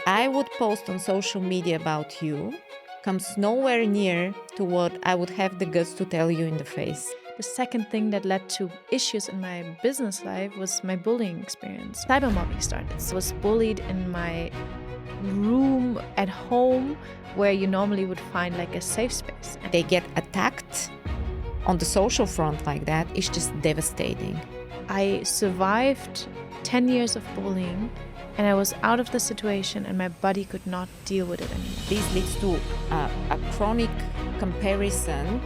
I would post on social media about you comes nowhere near to what I would have the guts to tell you in the face. The second thing that led to issues in my business life was my bullying experience. Cybermobbing started. I was bullied in my room at home where you normally would find like a safe space. They get attacked on the social front like that. It's just devastating. I survived 10 years of bullying and I was out of the situation and my body could not deal with it anymore. This leads to a chronic comparison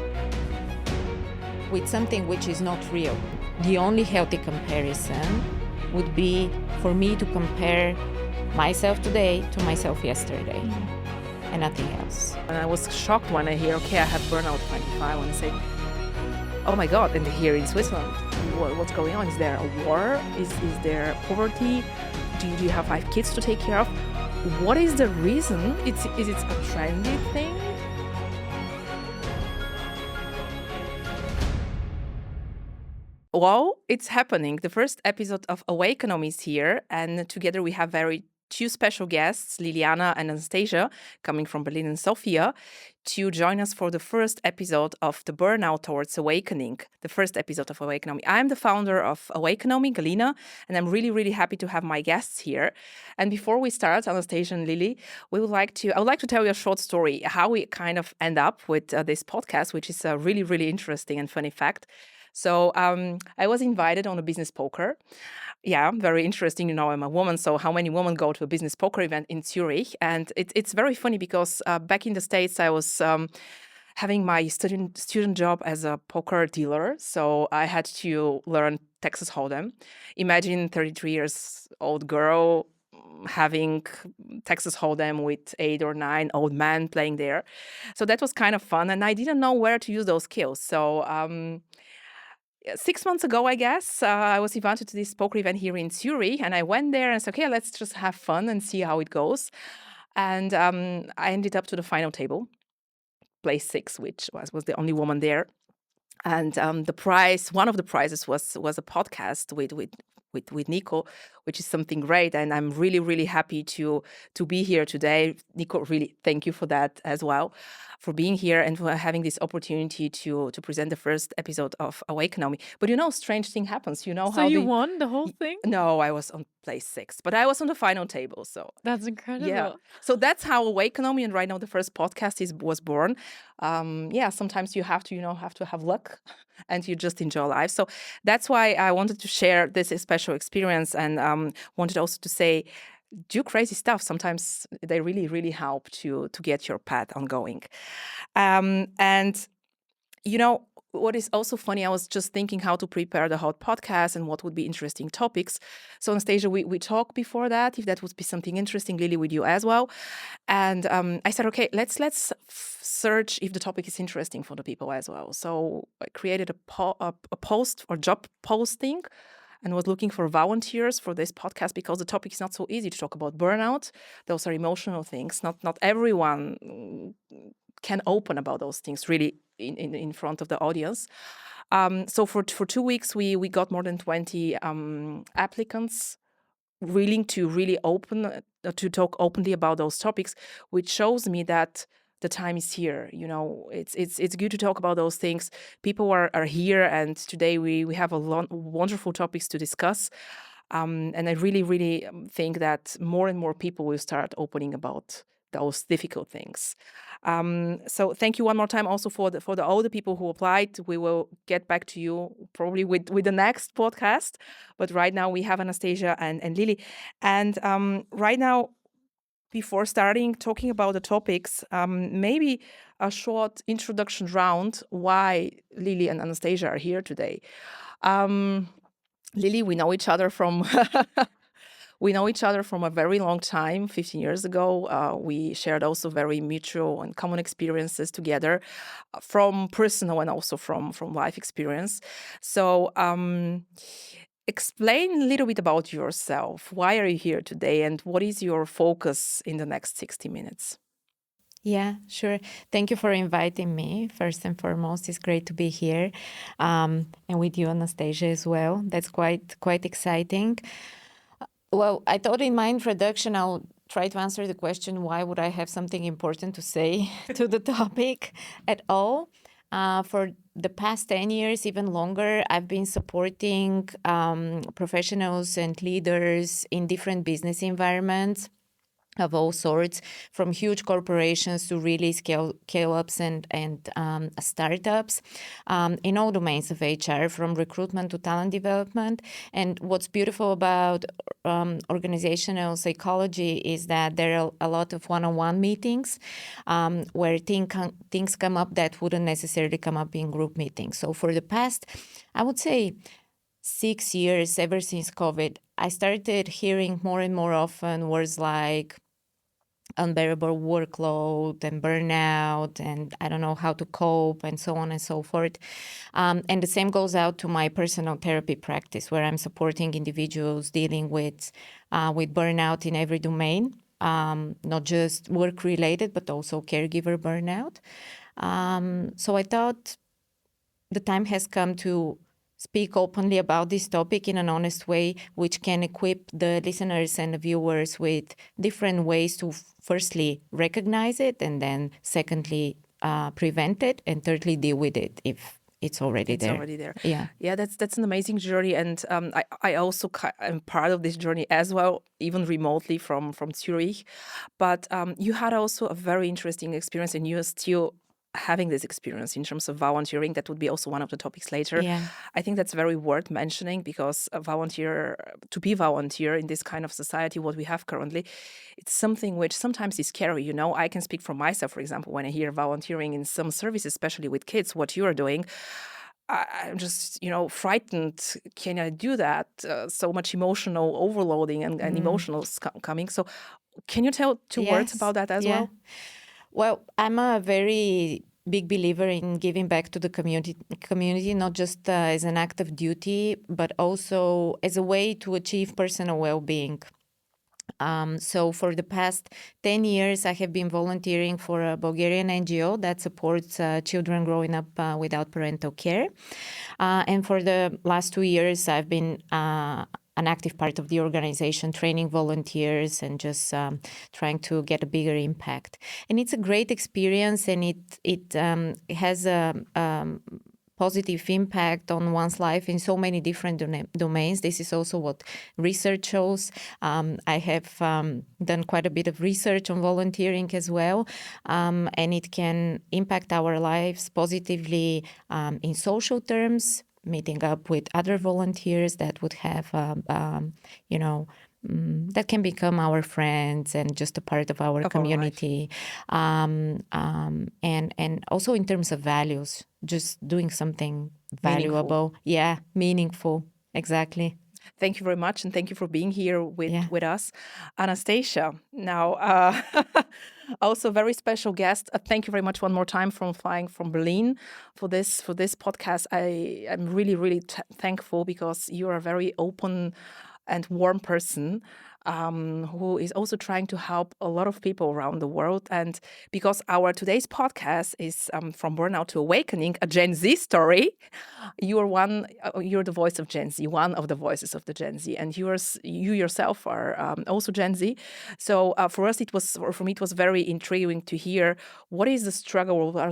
with something which is not real. The only healthy comparison would be for me to compare myself today to myself yesterday and nothing else. And I was shocked when I hear, okay, I have Burnout 25, and I say, oh my God, and here in Switzerland, what's going on? Is there a war? Is there poverty? Do you have 5 kids to take care of? What is the reason? Is it a trendy thing? Well, it's happening. The first episode of Awakenomy is here, and together we have two special guests, Lilyana and Anastasia, coming from Berlin and Sofia, to join us for the first episode of the Burnout Towards Awakening, the first episode of Awakenomy. I'm the founder of Awakenomy, Galina, and I'm really, really happy to have my guests here. And before we start, Anastasia and Lily, I would like to tell you a short story, how we kind of end up with this podcast, which is a really, really interesting and funny fact. So I was invited on a business poker. Yeah, very interesting. You know, I'm a woman, so how many women go to a business poker event in Zurich? And it's very funny because back in the States, I was having my student job as a poker dealer. So I had to learn Texas Hold'em. Imagine 33 years old girl having Texas Hold'em with 8 or 9 old men playing there. So that was kind of fun. And I didn't know where to use those skills. So 6 months ago, I guess, I was invited to this poker event here in Zurich, and I went there and said, okay, let's just have fun and see how it goes. And I ended up to the final table, place 6, which was the only woman there. And one of the prizes was a podcast with Nico, which is something great. And I'm really, really happy to be here today. Nico, really thank you for that as well, for being here and for having this opportunity to present the first episode of Awakenomy. But strange thing happens. You know So how you won the whole thing? No, I was on place 6, but I was on the final table. So That's incredible. yeah. So that's how Awakenomy, and right now the first podcast was born. Sometimes you have to have luck and you just enjoy life. So that's why I wanted to share this special experience, and wanted also to say, do crazy stuff. Sometimes they really, really help to get your path ongoing. And what is also funny, I was just thinking how to prepare the whole podcast and what would be interesting topics. So Anastasia, we talked before that, if that would be something interesting, Lily, with you as well. And I said, okay, let's search if the topic is interesting for the people as well. So I created a post or job posting and was looking for volunteers for this podcast, because the topic is not so easy to talk about burnout. Those are emotional things. Not everyone can open about those things really in front of the audience. So for 2 weeks, we got more than 20 applicants willing to really to talk openly about those topics, which shows me that the time is here. It's good to talk about those things. People are here, and today we have a lot wonderful topics to discuss. And I really, really think that more and more people will start opening about those difficult things. So thank you one more time also for the older people who applied. We will get back to you probably with the next podcast. But right now we have Anastasia and Lily. And right now, before starting talking about the topics, maybe a short introduction round why Lily and Anastasia are here today. Lily, we know each other from a very long time, 15 years ago. We shared also very mutual and common experiences together, from personal and also from life experience. So explain a little bit about yourself. Why are you here today, and what is your focus in the next 60 minutes? Yeah, sure. Thank you for inviting me. First and foremost, it's great to be here, and with you, Anastasia, as well. That's quite exciting. Well, I thought in my introduction I'll try to answer the question, why would I have something important to say to the topic at all? For the past 10 years, even longer, I've been supporting professionals and leaders in different business environments of all sorts, from huge corporations to really scale-ups and startups, in all domains of HR, from recruitment to talent development. And what's beautiful about organizational psychology is that there are a lot of one-on-one meetings where things come up that wouldn't necessarily come up in group meetings. So for the past, I would say, 6 years, ever since COVID, I started hearing more and more often words like unbearable workload and burnout and I don't know how to cope and so on and so forth. And the same goes out to my personal therapy practice, where I'm supporting individuals dealing with burnout in every domain, not just work-related, but also caregiver burnout. So I thought the time has come to speak openly about this topic in an honest way, which can equip the listeners and the viewers with different ways to firstly recognize it, and then secondly prevent it, and thirdly deal with it if it's already there. Yeah, that's an amazing journey, and I also am part of this journey as well, even remotely from Zurich. But you had also a very interesting experience, and you are still having this experience in terms of volunteering. That would be also one of the topics later. Yeah. I think that's very worth mentioning, because to be volunteer in this kind of society, what we have currently, it's something which sometimes is scary. I can speak for myself, for example, when I hear volunteering in some services, especially with kids, what you are doing, I'm just, frightened. Can I do that? So much emotional overloading and emotional coming. So can you tell two words about that as well? Well, I'm a very big believer in giving back to the community, not just as an act of duty, but also as a way to achieve personal well-being. So for the past 10 years, I have been volunteering for a Bulgarian NGO that supports children growing up without parental care. And for the last 2 years, I've been an active part of the organization, training volunteers and just trying to get a bigger impact. And it's a great experience, and it has a positive impact on one's life in so many different domains. This is also what research shows. I have done quite a bit of research on volunteering as well, and it can impact our lives positively in social terms, meeting up with other volunteers that would have, that can become our friends and just a part of our community. And also in terms of values, just doing something valuable. Meaningful. Exactly. Thank you very much, and thank you for being here with us. Anastasia, now also very special guest. Thank you very much one more time for flying from Berlin for this podcast. I'm really, really thankful, because you are a very open and warm person who is also trying to help a lot of people around the world. And because our today's podcast is From Burnout to Awakening, a Gen Z story, you're the voice of Gen Z, one of the voices of the Gen Z, and you yourself are also Gen Z. So for me it was very intriguing to hear what are the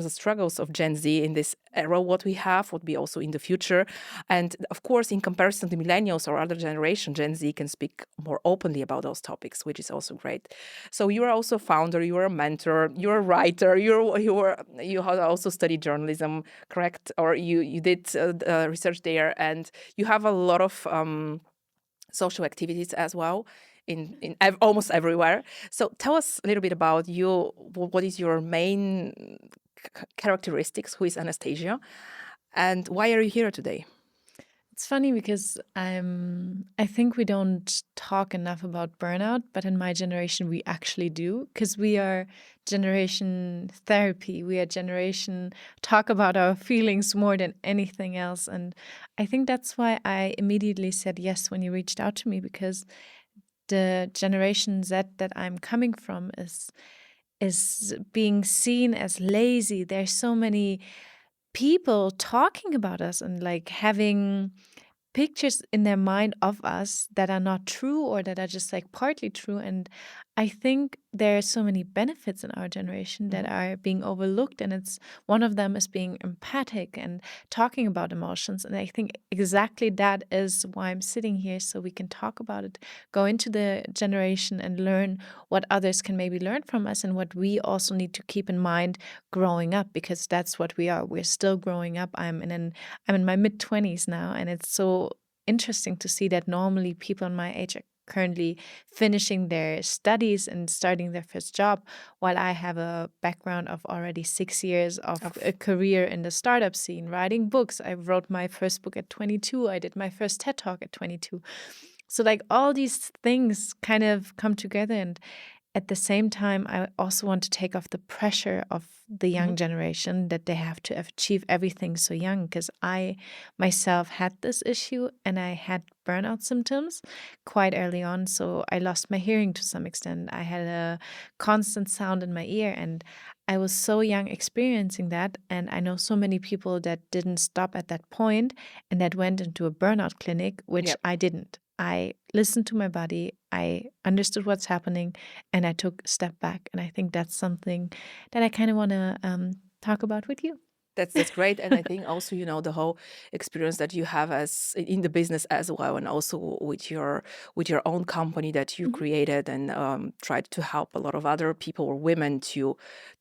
struggles of Gen Z in this era, what we have, what be also in the future. And of course, in comparison to millennials or other generation, Gen Z can speak more openly about those topics, which is also great. So you are also a founder, you are a mentor, you're a writer, you have also studied journalism, correct? Or you did research there, and you have a lot of social activities as well in almost everywhere. So tell us a little bit about you. What is your main characteristics? Who is Anastasia, and why are you here today? It's funny because I think we don't talk enough about burnout, but in my generation we actually do, because we are generation therapy. We are generation talk about our feelings more than anything else. And I think that's why I immediately said yes when you reached out to me, because the generation Z that I'm coming from is being seen as lazy. There's so many people talking about us and like having pictures in their mind of us that are not true, or that are just like partly true. And I think there are so many benefits in our generation that are being overlooked, and it's one of them is being empathic and talking about emotions. And I think exactly that is why I'm sitting here, so we can talk about it, go into the generation and learn what others can maybe learn from us, and what we also need to keep in mind growing up, because that's what we are. We're still growing up. I'm in my mid-20s now, and it's so interesting to see that normally people in my age are currently finishing their studies and starting their first job, while I have a background of already 6 years of a career in the startup scene, writing books. I wrote my first book at 22. I did my first TED Talk at 22. So like all these things kind of come together, and at the same time, I also want to take off the pressure of the young generation that they have to achieve everything so young, because I myself had this issue and I had burnout symptoms quite early on. So I lost my hearing to some extent. I had a constant sound in my ear, and I was so young experiencing that. And I know so many people that didn't stop at that point and that went into a burnout clinic, which Yep. I didn't. I listened to my body, I understood what's happening, and I took a step back. And I think that's something that I kind of want to talk about with you. That's great, and I think also the whole experience that you have as in the business as well, and also with your own company that you created and tried to help a lot of other people or women to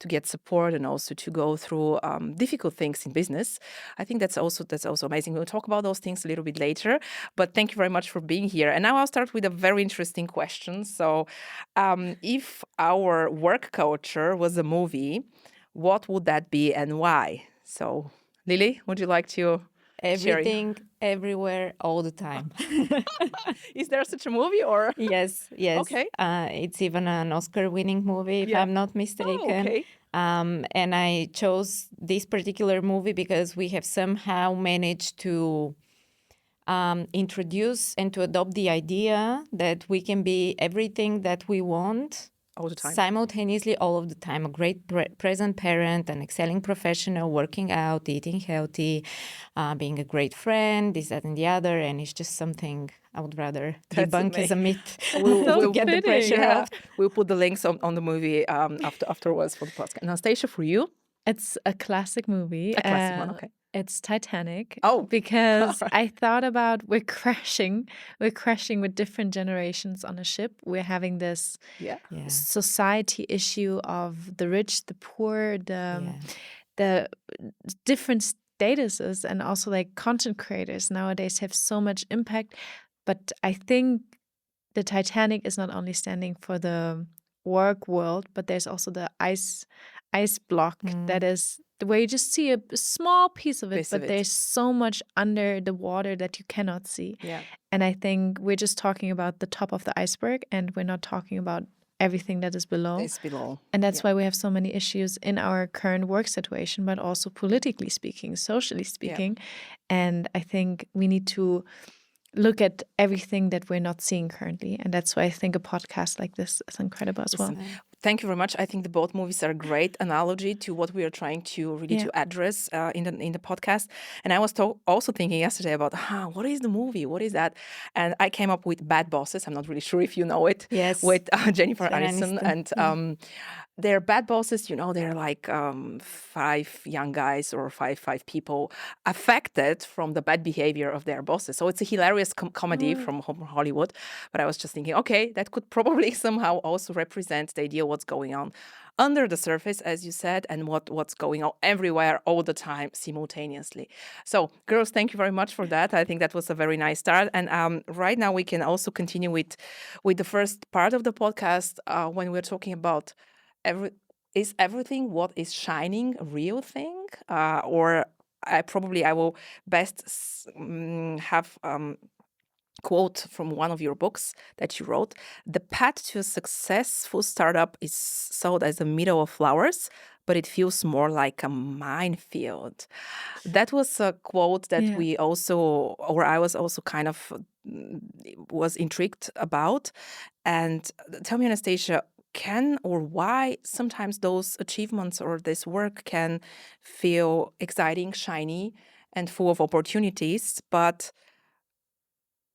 get support and also to go through difficult things in business. I think that's also amazing. We'll talk about those things a little bit later, but thank you very much for being here. And now I'll start with a very interesting question. So, if our work culture was a movie, what would that be and why? So, Lily, would you like to share? Everything, everywhere, all the time. Is there such a movie or? Yes. Okay. It's even an Oscar-winning movie, if I'm not mistaken. Oh, okay. And I chose this particular movie because we have somehow managed to introduce and to adopt the idea that we can be everything that we want All the time. simultaneously, all of the time. A great present parent, an excelling professional, working out, eating healthy, being a great friend, this, that, and the other. And it's just something I would rather debunk as a myth. We'll get the pressure Yeah. off. We'll put the links on the movie afterwards for the podcast. Anastasia, for you? It's a classic movie. A classic one, okay. It's Titanic. Oh, because I thought about we're crashing with different generations on a ship. We're having this Yeah. society issue of the rich, the poor, the different statuses, and also like content creators nowadays have so much impact. But I think the Titanic is not only standing for the work world, but there's also the ice block that is where you just see a small piece of it, but there's so much under the water that you cannot see. Yeah. And I think we're just talking about the top of the iceberg, and we're not talking about everything that is below. It's below. And that's why we have so many issues in our current work situation, but also politically speaking, socially speaking. And I think we need to look at everything that we're not seeing currently. And that's why I think a podcast like this is incredible as well. Thank you very much. I think the both movies are a great analogy to what we are trying to really to address in the podcast. And I was also thinking yesterday about what is the movie? What is that? And I came up with Bad Bosses. I'm not really sure if you know it. Yes. With Jennifer Aniston. And they're bad bosses, they're like 5 young guys or five people affected from the bad behavior of their bosses. So it's a hilarious comedy from Hollywood. But I was just thinking, okay, that could probably somehow also represent the idea of what's going on under the surface, as you said, and what's going on everywhere all the time simultaneously. So, girls, thank you very much for that. I think that was a very nice start. And right now we can also continue with the first part of the podcast when we're talking about is everything what is shining a real thing? Or I will best have quote from one of your books that you wrote. The path to a successful startup is sold as a meadow of flowers, but it feels more like a minefield. That was a quote that we also, or I was also kind of was intrigued about. And tell me, Anastasia, can or why sometimes those achievements or this work can feel exciting, shiny, and full of opportunities, but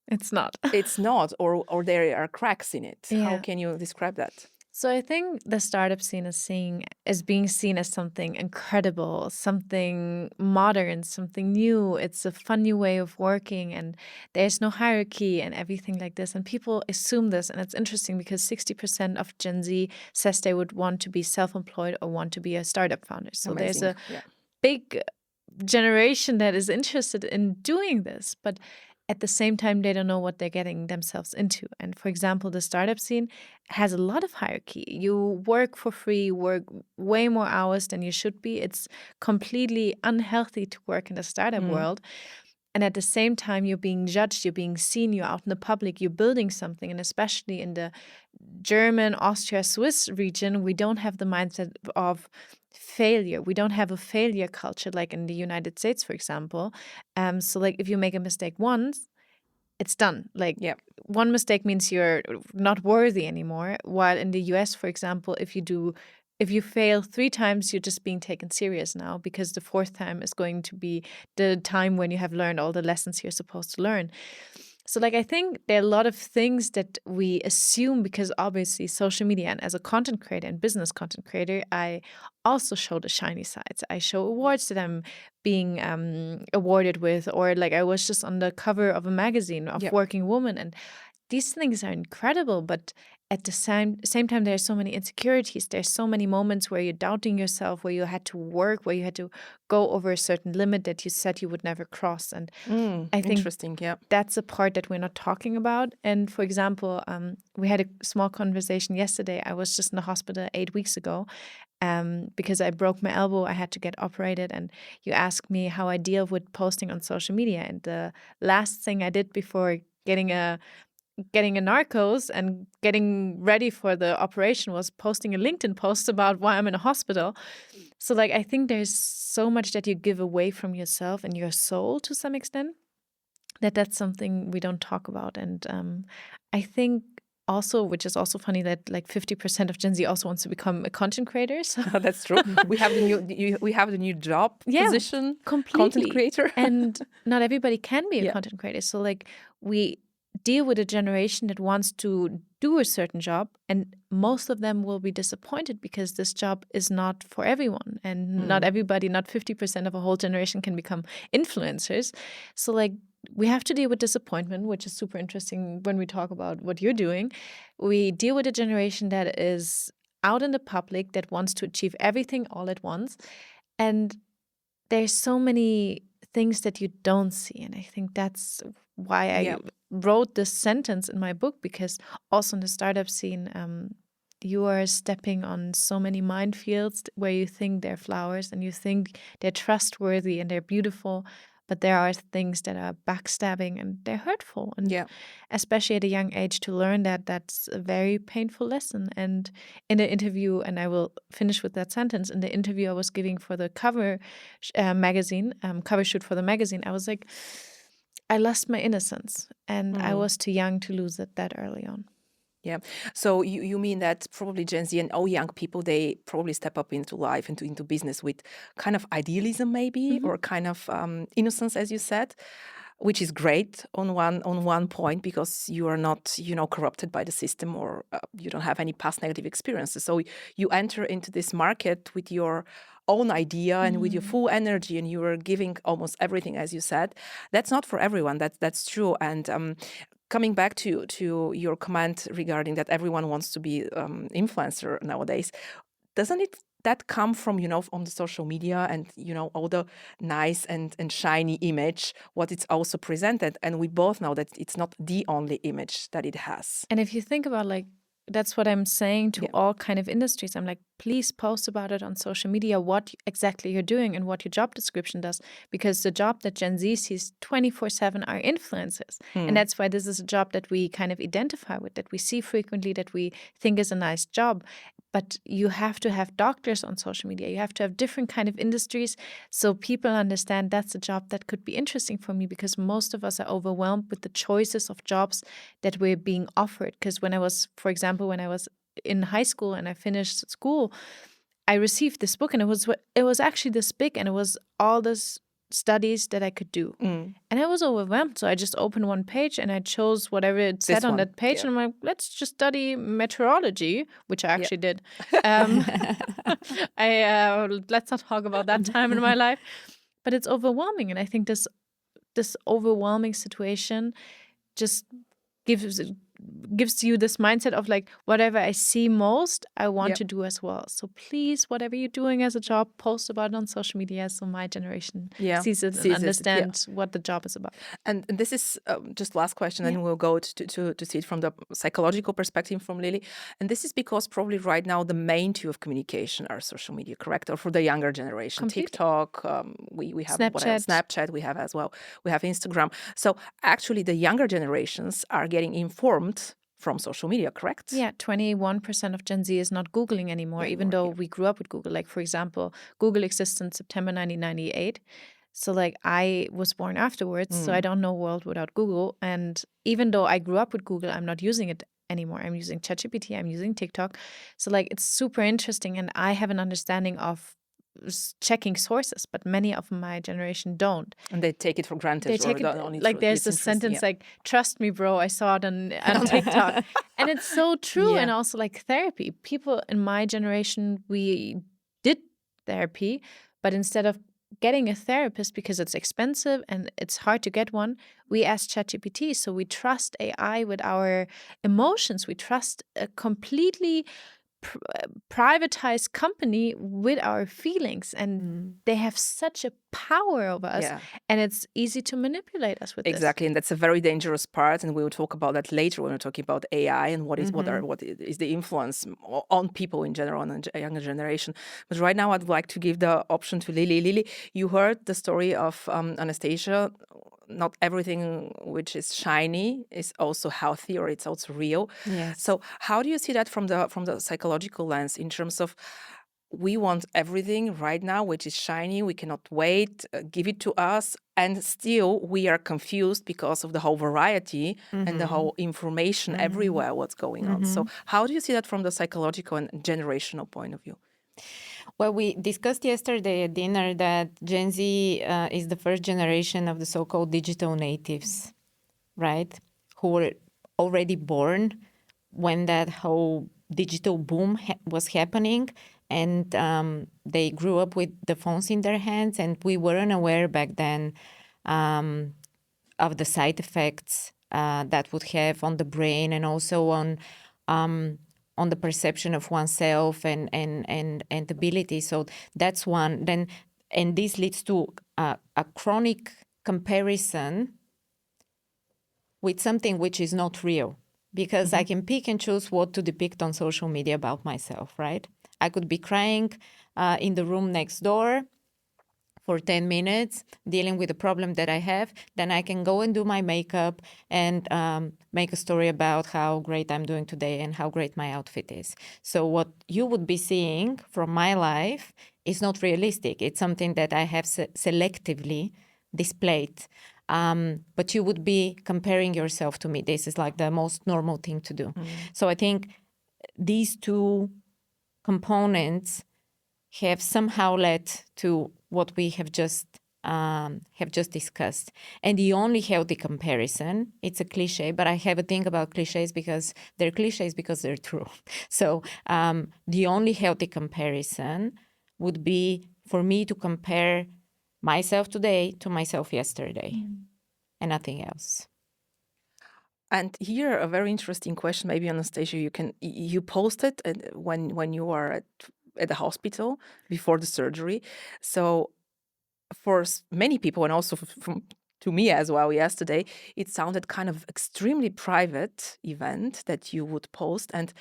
It's not. It's not, or there are cracks in it. How Yeah. can you describe that? So I think the startup scene is being seen as something incredible, something modern, something new. It's a fun new way of working, and there's no hierarchy and everything like this. And people assume this, and it's interesting because 60% of Gen Z says they would want to be self-employed or want to be a startup founder. So there's Amazing. a Yeah. big generation that is interested in doing this, but at the same time, they don't know what they're getting themselves into. And for example, the startup scene has a lot of hierarchy. You work for free, you work way more hours than you should be. It's completely unhealthy to work in the startup world. And at the same time, you're being judged, you're being seen, you're out in the public, you're building something. And especially in the German, Austria, Swiss region, we don't have the mindset of failure. We don't have a failure culture like in the United States, for example. So like if you make a mistake once, it's done. Like Yeah. one mistake means you're not worthy anymore. While in the US, for example, if you fail 3 times, you're just being taken serious now because the 4th time is going to be the time when you have learned all the lessons you're supposed to learn. So like I think there are a lot of things that we assume because obviously social media, and as a content creator and business content creator, I also show the shiny sides. I show awards that I'm being awarded with, or like I was just on the cover of a magazine of Yeah. Working Woman, and these things are incredible, but at the same time, there are so many insecurities. There's so many moments where you're doubting yourself, where you had to work, where you had to go over a certain limit that you said you would never cross. And I think Interesting. Yeah. that's a part that we're not talking about. And for example, we had a small conversation yesterday. I was just in the hospital 8 weeks ago because I broke my elbow. I had to get operated. And you asked me how I deal with posting on social media. And the last thing I did before getting a narcos and getting ready for the operation was posting a LinkedIn post about why I'm in a hospital. So like I think there's so much that you give away from yourself and your soul to some extent that's something we don't talk about. And I think also, which is also funny, that like 50% of Gen Z also wants to become a content creator. So That's true. We have the new job position, completely. content creator. And not everybody can be a Yeah. content creator. So like we deal with a generation that wants to do a certain job, and most of them will be disappointed because this job is not for everyone, and not everybody, not 50% of a whole generation can become influencers. So like we have to deal with disappointment, which is super interesting when we talk about what you're doing. We deal with a generation that is out in the public, that wants to achieve everything all at once. And there's so many things that you don't see. And I think that's why I Yeah. wrote this sentence in my book, because also in the startup scene, you are stepping on so many minefields where you think they're flowers and you think they're trustworthy and they're beautiful, but there are things that are backstabbing and they're hurtful. And Yeah. especially at a young age, to learn that's a very painful lesson. And in the interview, and I will finish with that sentence, in the interview I was giving for the cover magazine, cover shoot for the magazine, I was like, I lost my innocence, and I was too young to lose it that early on. Yeah. So you mean that probably Gen Z and all young people, they probably step up into life, into business with kind of idealism maybe, or kind of innocence, as you said, which is great on one point, because you are not, corrupted by the system, or you don't have any past negative experiences. So you enter into this market with your own idea and with your full energy, and you are giving almost everything, as you said. That's not for everyone. That's true. And coming back to your comment regarding that everyone wants to be influencer nowadays, doesn't that come from, on the social media and, all the nice and shiny image, what it's also presented? And we both know that it's not the only image that it has. And if you think about, like, that's what I'm saying to all kind of industries. I'm like, please post about it on social media, what exactly you're doing and what your job description does. Because the job that Gen Z sees 24/7 are influencers. And that's why this is a job that we kind of identify with, that we see frequently, that we think is a nice job. But you have to have doctors on social media. You have to have different kind of industries so people understand that's a job that could be interesting for me, because most of us are overwhelmed with the choices of jobs that we're being offered. Because when I was, for example, when I was in high school and I finished school, I received this book, and it was actually this big, and it was all this studies that I could do. Mm. And I was overwhelmed. So I just opened one page and I chose whatever it said This on one, that page. yeah. And I'm like, let's just study meteorology, which I Yeah. actually did. Let's not talk about that time in my life. But it's overwhelming. And I think this overwhelming situation just gives you this mindset of like, whatever I see most, I want Yep. to do as well. So please, whatever you're doing as a job, post about it on social media so my generation Yeah. sees it and Sees it, yeah. understands what the job is about. And this is just last question, Yeah. and we'll go to see it from the psychological perspective from Lily. And this is because probably right now the main tool of communication are social media, correct? Or for the younger generation, Completely. TikTok, we have what else? Snapchat. Snapchat we have as well. We have Instagram. So actually the younger generations are getting informed from social media, correct? Yeah, 21% of Gen Z is not Googling anymore, even though we grew up with Google. Like, for example, Google existed in September 1998. So, like, I was born afterwards, so I don't know a world without Google. And even though I grew up with Google, I'm not using it anymore. I'm using ChatGPT, I'm using TikTok. So, like, it's super interesting. And I have an understanding of checking sources, but many of my generation don't. And they take it for granted. They take it like there's this sentence like, trust me, bro, I saw it on TikTok. And it's so true. Yeah. And also like therapy. People in my generation, we did therapy, but instead of getting a therapist because it's expensive and it's hard to get one, we ask ChatGPT. So we trust AI with our emotions. We trust a completely privatized company with our feelings, and they have such a power over us. Yeah. And it's easy to manipulate us with Exactly, and that's a very dangerous part, and we will talk about that later when we're talking about AI and what is the influence on people in general, on a younger generation. But right now, I'd like to give the option to Lily. Lily, you heard the story of Anastasia. Not everything which is shiny is also healthy, or it's also real. Yes. So, how do you see that from the psychological lens in terms of we want everything right now, which is shiny. We cannot wait, give it to us. And still we are confused because of the whole variety and the whole information everywhere, what's going on. So how do you see that from the psychological and generational point of view? Well, we discussed yesterday at dinner that Gen Z is the first generation of the so-called digital natives, right? Who were already born when that whole digital boom was happening. And they grew up with the phones in their hands, and we weren't aware back then of the side effects that would have on the brain and also on the perception of oneself and ability. So that's one. Then, and this leads to a chronic comparison with something which is not real, because I can pick and choose what to depict on social media about myself, right? I could be crying in the room next door for 10 minutes, dealing with a problem that I have. Then I can go and do my makeup and make a story about how great I'm doing today and how great my outfit is. So what you would be seeing from my life is not realistic. It's something that I have selectively displayed. But you would be comparing yourself to me. This is like the most normal thing to do. So I think these two components have somehow led to what we have just discussed. And the only healthy comparison, it's a cliche, but I have a thing about cliches because they're cliches because they're true. So the only healthy comparison would be for me to compare myself today to myself yesterday and nothing else. And here a very interesting question, maybe Anastasia, you posted when you are at the hospital before the surgery. So for many people, and also to me as well yesterday, it sounded kind of extremely private event that you would post. And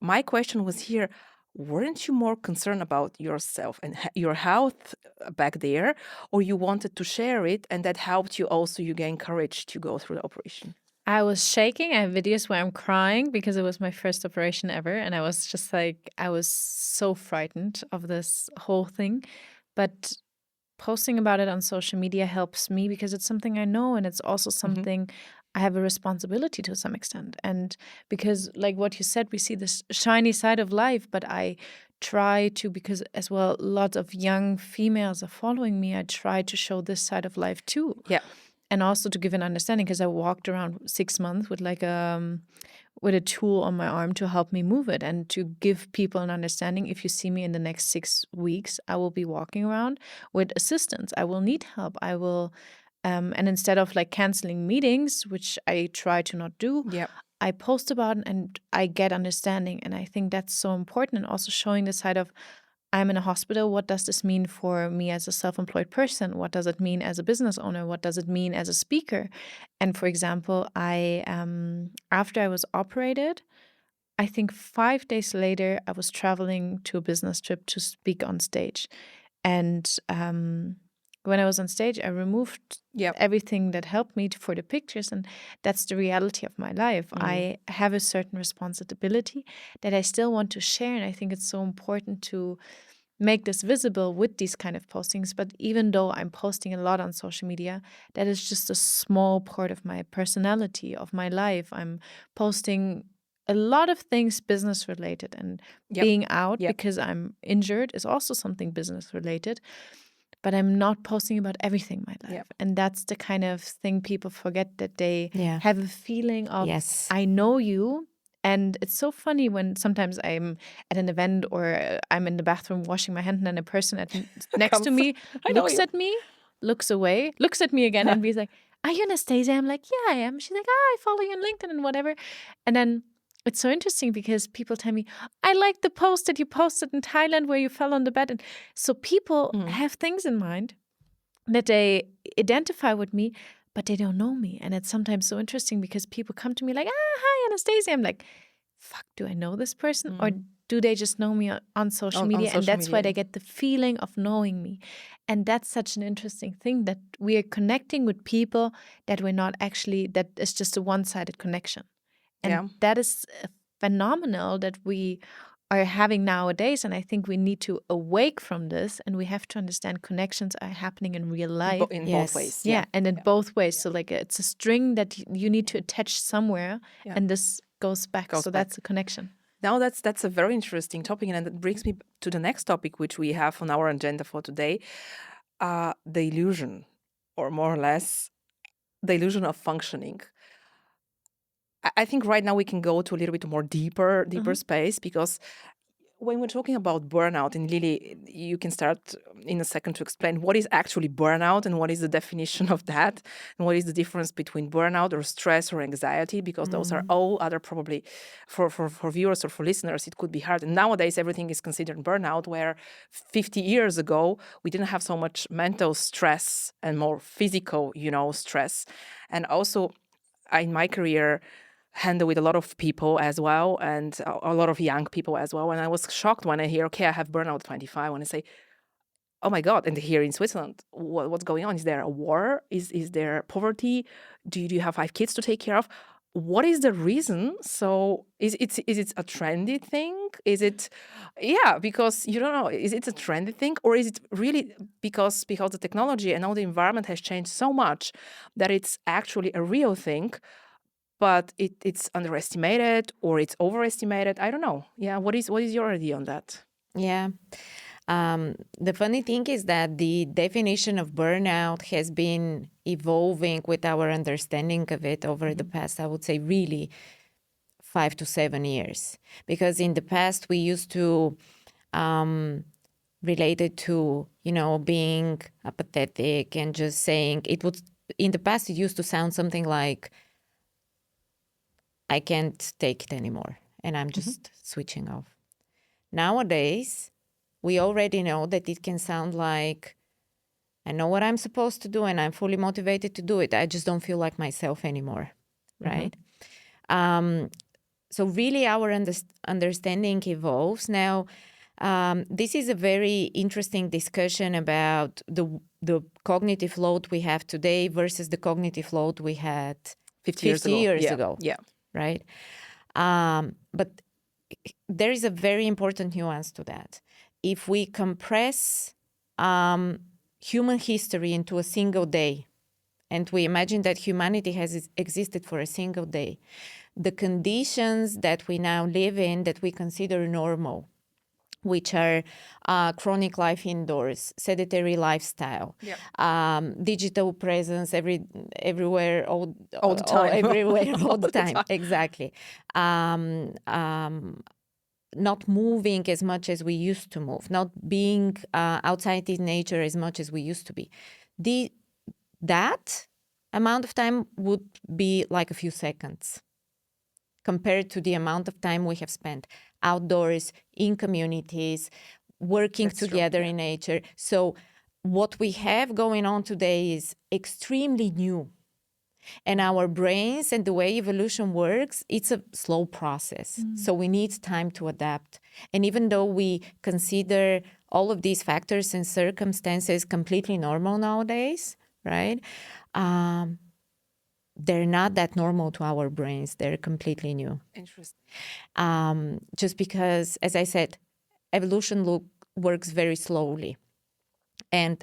my question was here, weren't you more concerned about yourself and your health back there, or you wanted to share it and that helped you also, you gain courage to go through the operation? I was shaking. I have videos where I'm crying because it was my first operation ever. And I was just like, I was so frightened of this whole thing. But posting about it on social media helps me because it's something I know. And it's also something I have a responsibility to some extent. And because like what you said, we see this shiny side of life, but I try to, because as well, lots of young females are following me, I try to show this side of life too. Yeah. And also to give an understanding, because I walked around 6 months with like with a tool on my arm to help me move it, and to give people an understanding. If you see me in the next 6 weeks, I will be walking around with assistance. I will need help. I will, and instead of like canceling meetings, which I try to not do, Yeah. I post about it and I get understanding. And I think that's so important. And also showing the side of, I'm in a hospital. What does this mean for me as a self-employed person? What does it mean as a business owner? What does it mean as a speaker? And for example, I after I was operated, I think 5 days later, I was traveling to a business trip to speak on stage. And when I was on stage, I removed everything that helped me for the pictures. And that's the reality of my life. I have a certain responsibility that I still want to share. And I think it's so important to make this visible with these kind of postings. But even though I'm posting a lot on social media, that is just a small part of my personality, of my life. I'm posting a lot of things business related, and being out because I'm injured is also something business related. But I'm not posting about everything in my life. And that's the kind of thing people forget, that they have a feeling of, I know you. And it's so funny when sometimes I'm at an event or I'm in the bathroom washing my hand, and then a person next to me looks at me, looks away, looks at me again, and be like, "Are you Anastasia?" I'm like, "Yeah, I am." She's like, "I follow you on LinkedIn and whatever." And then it's so interesting because people tell me, "I like the post that you posted in Thailand where you fell on the bed." And so people have things in mind that they identify with me, but they don't know me. And it's sometimes so interesting because people come to me like, "Hi, Anastasia." I'm like, fuck, do I know this person? Or do they just know me on social media? And that's why they get the feeling of knowing me. And that's such an interesting thing, that we are connecting with people that we're not actually, that is just a one-sided connection. And that is phenomenal that we are having nowadays. And I think we need to awake from this, and we have to understand connections are happening in real life. In both ways. Yeah, and in both ways. So like it's a string that you need to attach somewhere, and this goes back. That's a connection. Now that's a very interesting topic, and that brings me to the next topic which we have on our agenda for today, the illusion, or more or less the illusion of functioning. I think right now we can go to a little bit more deeper space, because when we're talking about burnout, and Lily, you can start in a second to explain what is actually burnout and what is the definition of that, and what is the difference between burnout or stress or anxiety, because those are all other, probably for viewers or for listeners, it could be hard. And nowadays everything is considered burnout, where 50 years ago we didn't have so much mental stress and more physical, stress. And also in my career, handle with a lot of people as well, and a lot of young people as well. And I was shocked when I hear, okay, I have burnout 25, when I say, oh my God, and here in Switzerland, what's going on? Is there a war? Is there poverty? Do you have 5 kids to take care of? What is the reason? So is it a trendy thing? Is it, because you don't know, is it a trendy thing, or is it really because the technology and all the environment has changed so much that it's actually a real thing, but it's underestimated or it's overestimated? I don't know. Yeah, what is your idea on that? Yeah. The funny thing is that the definition of burnout has been evolving with our understanding of it over the past, I would say, really 5 to 7 years. Because in the past, we used to relate it to, being apathetic and just saying in the past, it used to sound something like, I can't take it anymore, and I'm just switching off. Nowadays, we already know that it can sound like, I know what I'm supposed to do and I'm fully motivated to do it. I just don't feel like myself anymore, right? So really our understanding evolves. Now, this is a very interesting discussion about the cognitive load we have today versus the cognitive load we had 50 years ago. Yeah. Right? But there is a very important nuance to that. If we compress human history into a single day, and we imagine that humanity has existed for a single day, the conditions that we now live in, that we consider normal, which are chronic life indoors, sedentary lifestyle, digital presence everywhere, all the time, everywhere, all the time. time. Exactly. Not moving as much as we used to move, not being outside in nature as much as we used to be. That amount of time would be like a few seconds compared to the amount of time we have spent outdoors, in communities, working together in nature. So what we have going on today is extremely new. And our brains and the way evolution works, it's a slow process. So we need time to adapt. And even though we consider all of these factors and circumstances completely normal nowadays, right? They're not that normal to our brains. They're completely new. Interesting. Just because, as I said, evolution works very slowly. And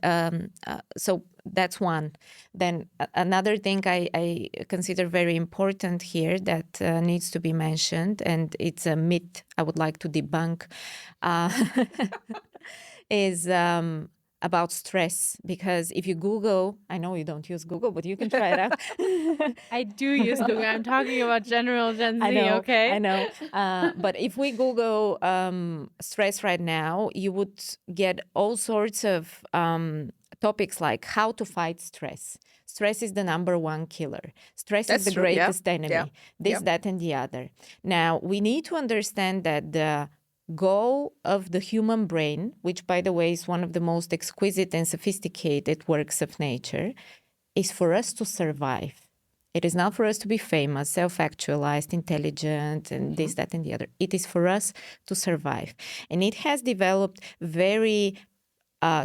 so that's one. Then another thing I consider very important here that needs to be mentioned, and it's a myth I would like to debunk, is about stress. Because if you Google, I know you don't use Google, but you can try it out. I do use Google. I'm talking about general Gen Z, okay? I know. But if we Google stress right now, you would get all sorts of topics like how to fight stress. Stress is the number one killer. Stress is the greatest enemy. That, and the other. Now, we need to understand that the goal of the human brain, which, by the way, is one of the most exquisite and sophisticated works of nature, is for us to survive. It is not for us to be famous, self-actualized, intelligent, and this, that, and the other. It is for us to survive. And it has developed very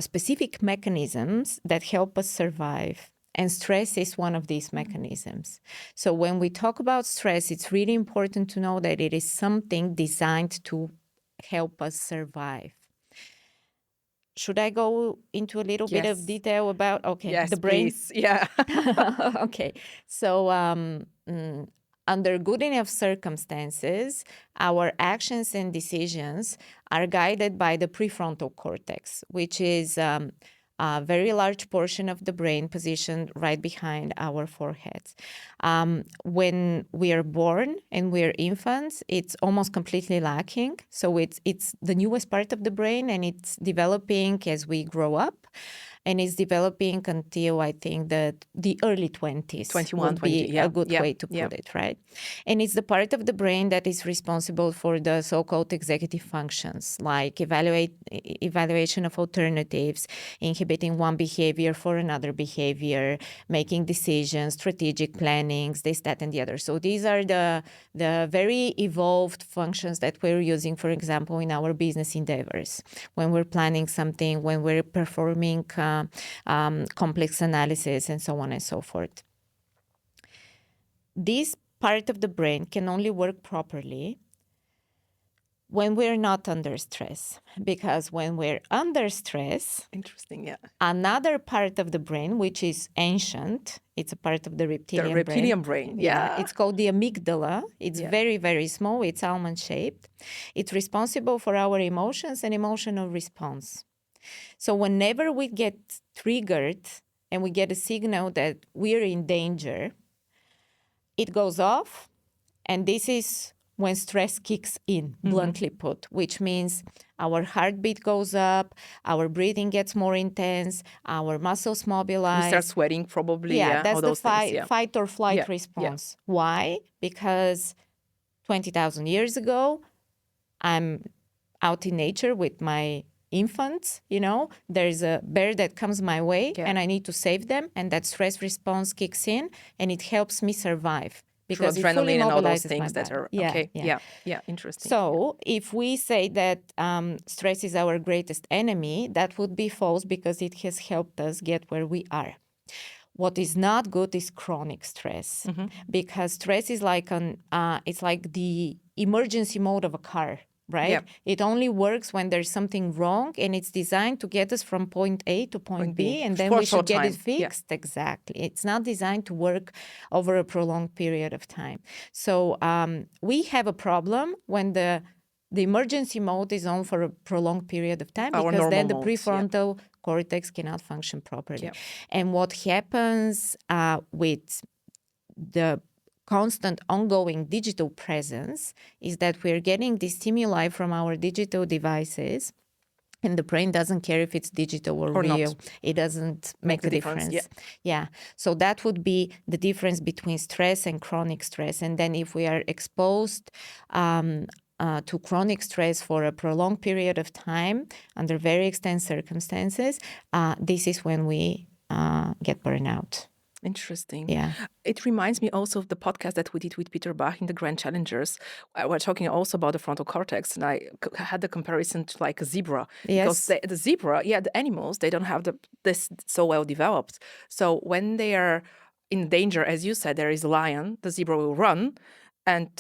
specific mechanisms that help us survive. And stress is one of these mechanisms. So when we talk about stress, it's really important to know that it is something designed to help us survive. Should I go into a little bit of detail about, the brain? Please. Yeah. Okay. So under good enough circumstances, our actions and decisions are guided by the prefrontal cortex, which is a very large portion of the brain positioned right behind our foreheads. When we are born and we are infants, it's almost completely lacking. So it's the newest part of the brain, and it's developing as we grow up. And it's developing until, I think, the early 20s 21, would be a good way to put it, right? And it's the part of the brain that is responsible for the so-called executive functions, like evaluation of alternatives, inhibiting one behavior for another behavior, making decisions, strategic plannings, this, that, and the other. So these are the very evolved functions that we're using, for example, in our business endeavors, when we're planning something, when we're performing complex analysis, and so on and so forth. This part of the brain can only work properly when we're not under stress, because when we're under stress, another part of the brain, which is ancient, it's a part of the reptilian brain. It's called the amygdala. It's very, very small. It's almond-shaped. It's responsible for our emotions and emotional response. So whenever we get triggered and we get a signal that we're in danger, it goes off, and this is when stress kicks in, bluntly put, which means our heartbeat goes up, our breathing gets more intense, our muscles mobilize. We start sweating, probably. That's the fight or flight response. Why? Because 20,000 years ago, I'm out in nature with my infants, there's a bear that comes my way and I need to save them, and that stress response kicks in and it helps me survive because adrenaline it fully and all those mobilizes things my that body. are interesting. So if we say that stress is our greatest enemy, that would be false, because it has helped us get where we are. What is not good is chronic stress, because stress is like it's like the emergency mode of a car. Right? It only works when there's something wrong, and it's designed to get us from point A to point B, and then we should get it fixed. Exactly. It's not designed to work over a prolonged period of time. So we have a problem when the the emergency mode is on for a prolonged period of time, Our because then the normal modes, prefrontal cortex cannot function properly. Yeah. And what happens with the constant ongoing digital presence is that we're getting the stimuli from our digital devices, and the brain doesn't care if it's digital or real. not. It doesn't make a difference. Yeah. Yeah. So that would be the difference between stress and chronic stress. And then if we are exposed to chronic stress for a prolonged period of time under very extreme circumstances, this is when we get burnout. Interesting. Yeah. It reminds me also of the podcast that we did with Peter Bach in the Grand Challengers. We're talking also about the frontal cortex, and I had the comparison to like a zebra. Yes. Because the zebra, the animals, they don't have this so well developed. So when they are in danger, as you said, there is a lion, the zebra will run, and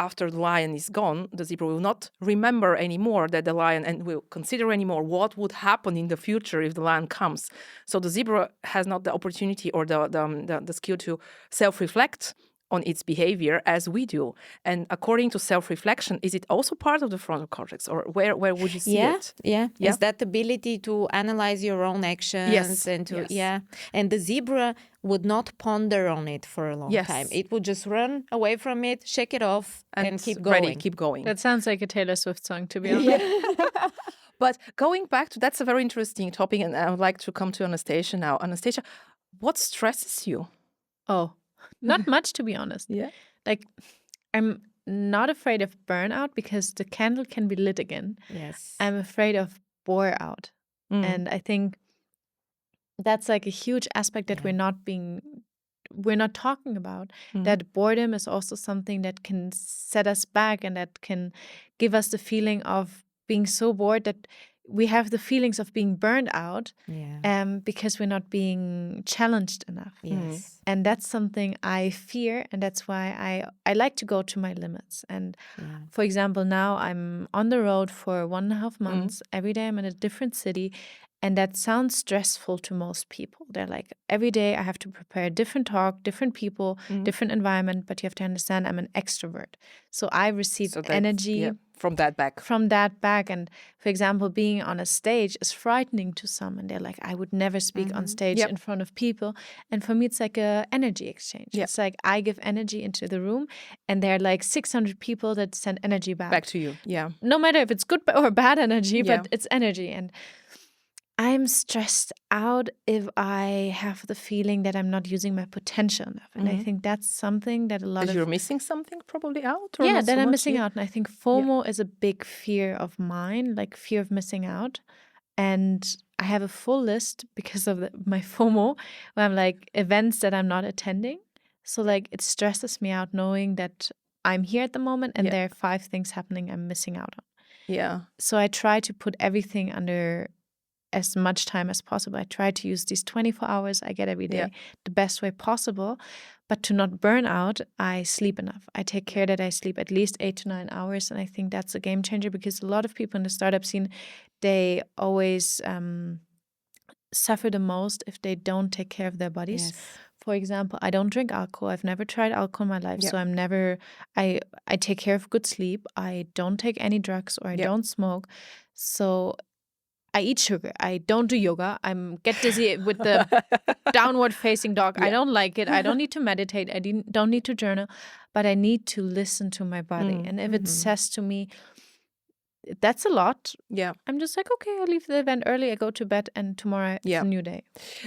after the lion is gone, the zebra will not remember anymore that the lion, and will consider anymore what would happen in the future if the lion comes. So the zebra has not the opportunity or the skill to self-reflect on its behavior as we do. And according to self-reflection, is it also part of the frontal cortex, or where would you see it? Yeah. It's that ability to analyze your own actions and to And the zebra would not ponder on it for a long time. It would just run away from it, shake it off, and keep going. Keep going. That sounds like a Taylor Swift song, to be honest. But going back to, that's a very interesting topic, and I would like to come to Anastasia now. Anastasia, what stresses you? Oh, not much, to be honest. Yeah. Like, I'm not afraid of burnout because the candle can be lit again. Yes. I'm afraid of bore out. And I think that's like a huge aspect that we're not talking about. That boredom is also something that can set us back, and that can give us the feeling of being so bored that we have the feelings of being burned out because we're not being challenged enough. Yes. And that's something I fear, and that's why I like to go to my limits. And for example, now I'm on the road for 1.5 months. Every day I'm in a different city, and that sounds stressful to most people. They're like, every day I have to prepare a different talk, different people, different environment, but you have to understand I'm an extrovert. So I receive energy from that back. And for example, being on a stage is frightening to some, and they're like, I would never speak on stage in front of people. And for me, it's like a energy exchange. It's like I give energy into the room, and there are like 600 people that send energy back to you. Yeah. No matter if it's good or bad energy, but it's energy. And I'm stressed out if I have the feeling that I'm not using my potential enough. And I think that's something that a lot of... You're missing something probably out? Or that I'm missing out. And I think FOMO is a big fear of mine, like fear of missing out. And I have a full list because of my FOMO, where I'm like events that I'm not attending. So like it stresses me out knowing that I'm here at the moment and there are 5 things happening I'm missing out on. Yeah. So I try to put everything under as much time as possible. I try to use these 24 hours I get every day the best way possible. But to not burn out, I sleep enough. I take care that I sleep at least 8 to 9 hours. And I think that's a game changer, because a lot of people in the startup scene, they always suffer the most if they don't take care of their bodies. Yes. For example, I don't drink alcohol. I've never tried alcohol in my life. So I take care of good sleep. I don't take any drugs, or I don't smoke. So I eat sugar. I don't do yoga. I get dizzy with the downward facing dog. I don't like it. I don't need to meditate. I don't need to journal, but I need to listen to my body. And if it says to me, that's a lot. Yeah. I'm just like, okay, I leave the event early. I go to bed, and tomorrow it's a new day.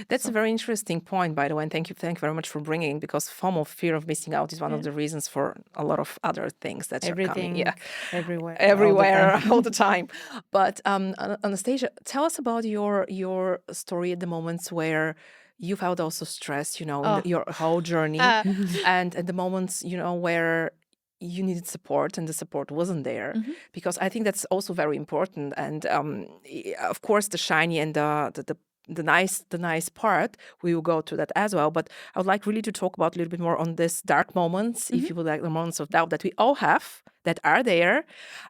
That's a very interesting point, by the way. And thank you very much for bringing, because FOMO, fear of missing out, is one of the reasons for a lot of other things that are coming. Everywhere, all the time. But Anastasia, tell us about your story at the moments where you felt also stressed, in your whole journey, and at the moments, where you needed support and the support wasn't there, because I think that's also very important. And of course, the shiny and the nice part, we will go to that as well. But I would like really to talk about a little bit more on this dark moments, if you would like, the moments of doubt that we all have, that are there,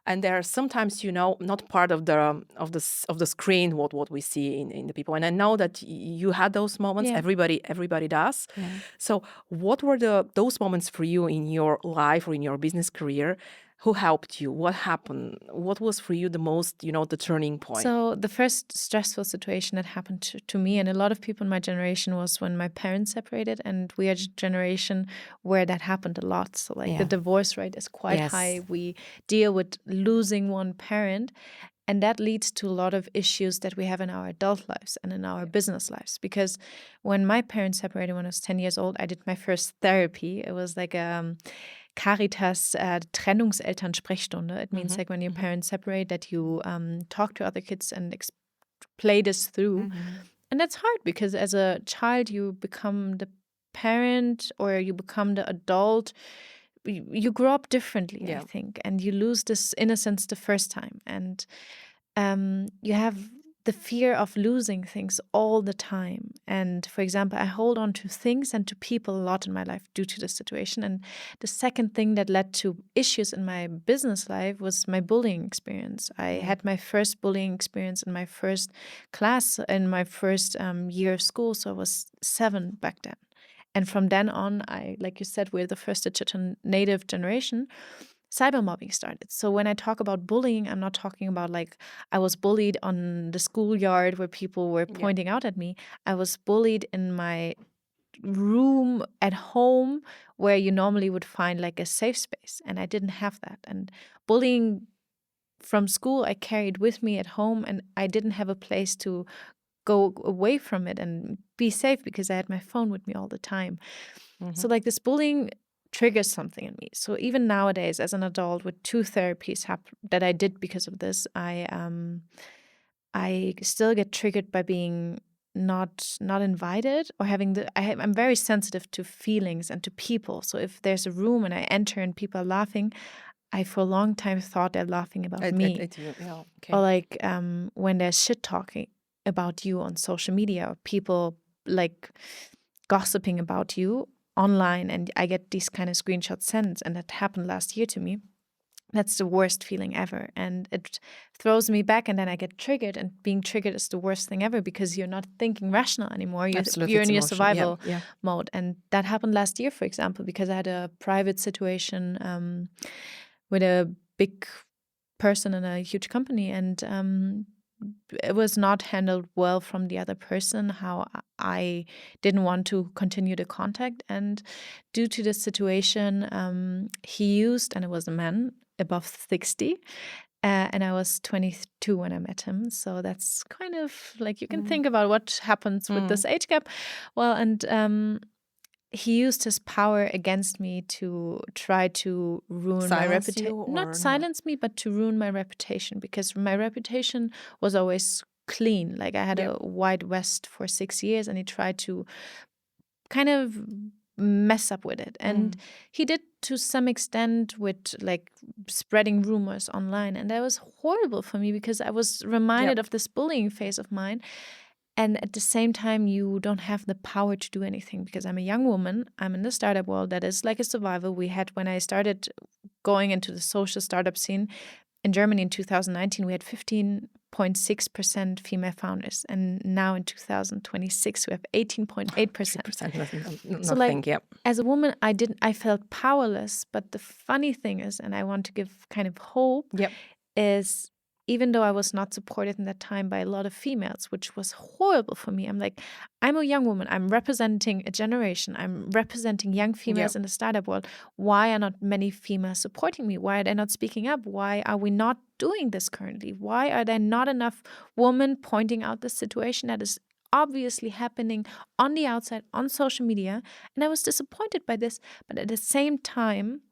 and they are sometimes, not part of the screen, what we see in the people. And I know that you had those moments. Everybody does. So what were those moments for you in your life or in your business career? Who helped you? What happened? What was for you the most, the turning point? So the first stressful situation that happened to me and a lot of people in my generation was when my parents separated, and we are a generation where that happened a lot. So like the divorce rate is quite high. We deal with losing one parent, and that leads to a lot of issues that we have in our adult lives and in our business lives. Because when my parents separated when I was 10 years old, I did my first therapy. It was like Caritas Trennungselternsprechstunde. It means like when your parents separate, that you talk to other kids and play this through. And that's hard because as a child, you become the parent or you become the adult. You grow up differently, I think, and you lose this innocence the first time. And you have the fear of losing things all the time. And for example, I hold on to things and to people a lot in my life due to this situation. And the second thing that led to issues in my business life was my bullying experience. I had my first bullying experience in my first class, in my first year of school. So I was 7 back then. And from then on, like you said, we're the first digital native generation. Cybermobbing started. So when I talk about bullying, I'm not talking about like I was bullied on the schoolyard where people were pointing out at me. I was bullied in my room at home where you normally would find like a safe space. And I didn't have that. And bullying from school, I carried with me at home, and I didn't have a place to go away from it and be safe because I had my phone with me all the time. So like this bullying triggers something in me. So even nowadays, as an adult with 2 therapies that I did because of this, I still get triggered by being not invited or having I'm very sensitive to feelings and to people. So if there's a room and I enter and people are laughing, I for a long time thought they're laughing about me. Or like when there's shit talking about you on social media, or people like gossiping about you online, and I get these kind of screenshots sent, and that happened last year to me. That's the worst feeling ever, and it throws me back, and then I get triggered, and being triggered is the worst thing ever because you're not thinking rational anymore. You're in your survival mode, and that happened last year, for example, because I had a private situation with a big person in a huge company, and it was not handled well from the other person, how I didn't want to continue the contact. And due to this situation, he used, and it was a man above 60, and I was 22 when I met him. So that's kind of like, you can think about what happens with this age gap. Well, and he used his power against me to try to ruin my reputation. Not silence me, but to ruin my reputation, because my reputation was always clean. Like I had a white vest for 6 years, and he tried to kind of mess up with it. And he did to some extent with like spreading rumors online. And that was horrible for me because I was reminded of this bullying phase of mine. And at the same time, you don't have the power to do anything because I'm a young woman. I'm in the startup world that is like a survival. We had, when I started going into the social startup scene in Germany in 2019, we had 15.6% female founders. And now in 2026, we have 18.8%. So like, as a woman, I felt powerless. But the funny thing is, and I want to give kind of hope, is even though I was not supported in that time by a lot of females, which was horrible for me. I'm like, I'm a young woman. I'm representing a generation. I'm representing young females in the startup world. Why are not many females supporting me? Why are they not speaking up? Why are we not doing this currently? Why are there not enough women pointing out the situation that is obviously happening on the outside, on social media? And I was disappointed by this. But at the same time,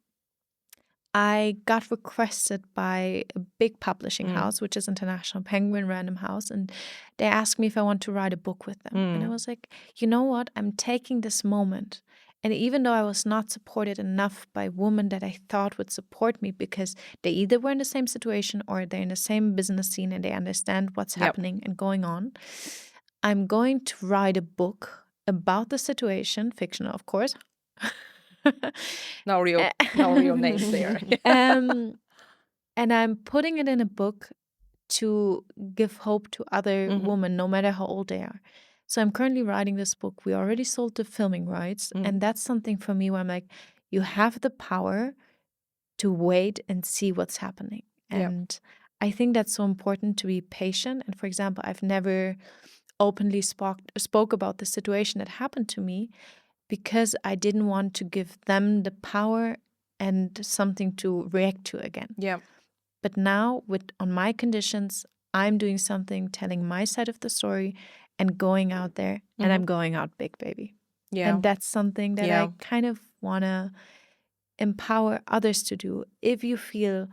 I got requested by a big publishing house, which is International Penguin Random House, and they asked me if I want to write a book with them. And I was like, you know what? I'm taking this moment. And even though I was not supported enough by women that I thought would support me because they either were in the same situation or they're in the same business scene and they understand what's happening and going on, I'm going to write a book about the situation, fictional, of course. No real names there. And I'm putting it in a book to give hope to other women, no matter how old they are. So I'm currently writing this book. We already sold the filming rights. And that's something for me where I'm like, you have the power to wait and see what's happening. Yeah. And I think that's so important, to be patient. And for example, I've never openly spoke about the situation that happened to me because I didn't want to give them the power and something to react to again. Yeah. But now, on my conditions, I'm doing something, telling my side of the story and going out there, and I'm going out big, baby. Yeah. And that's something that I kind of want to empower others to do. If you feel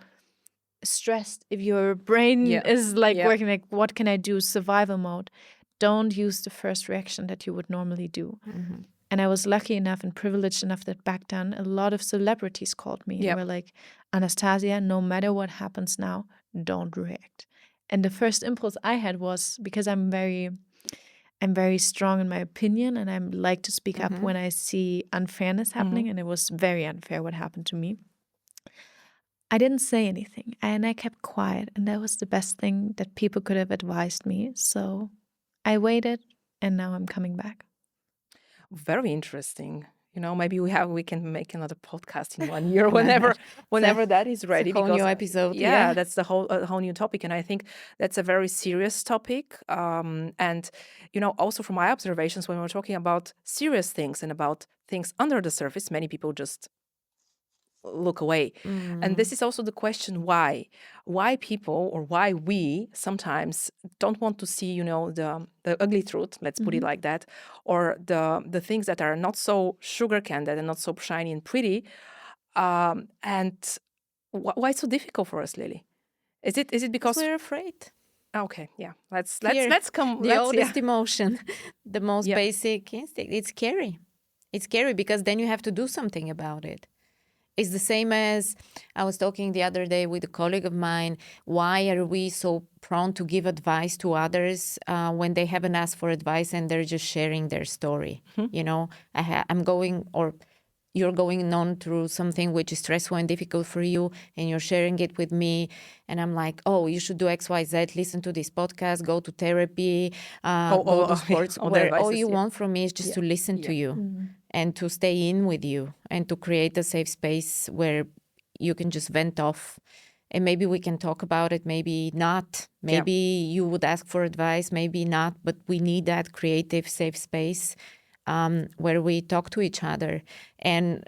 stressed, if your brain is like working like, what can I do? Survival mode. Don't use the first reaction that you would normally do. And I was lucky enough and privileged enough that back then a lot of celebrities called me and were like, Anastasia, no matter what happens now, don't react. And the first impulse I had was, because I'm very strong in my opinion, and I like to speak up when I see unfairness happening, and it was very unfair what happened to me. I didn't say anything, and I kept quiet, and that was the best thing that people could have advised me. So I waited, and now I'm coming back. Very interesting. Maybe we can make another podcast in 1 year whenever that is ready. It's a whole new episode. Yeah, that's the whole new topic, and I think that's a very serious topic. And also from my observations, when we're talking about serious things and about things under the surface, many people just look away. And this is also the question why people, or why we sometimes don't want to see the ugly truth, let's put it like that, or the things that are not so sugar candy and not so shiny and pretty. And why it's so difficult for us, Lily? Is it because we're afraid? Okay, yeah, let's come. The oldest emotion, the most basic instinct. It's scary because then you have to do something about it. It's the same as I was talking the other day with a colleague of mine. Why are we so prone to give advice to others when they haven't asked for advice and they're just sharing their story? I'm going, or you're going on through something which is stressful and difficult for you, and you're sharing it with me. And I'm like, oh, you should do X, Y, Z, listen to this podcast, go to therapy, go to sports, where all you want from me is just to listen to you. And to stay in with you and to create a safe space where you can just vent off. And maybe we can talk about it, maybe not. Maybe you would ask for advice, maybe not. But we need that creative, safe space where we talk to each other. And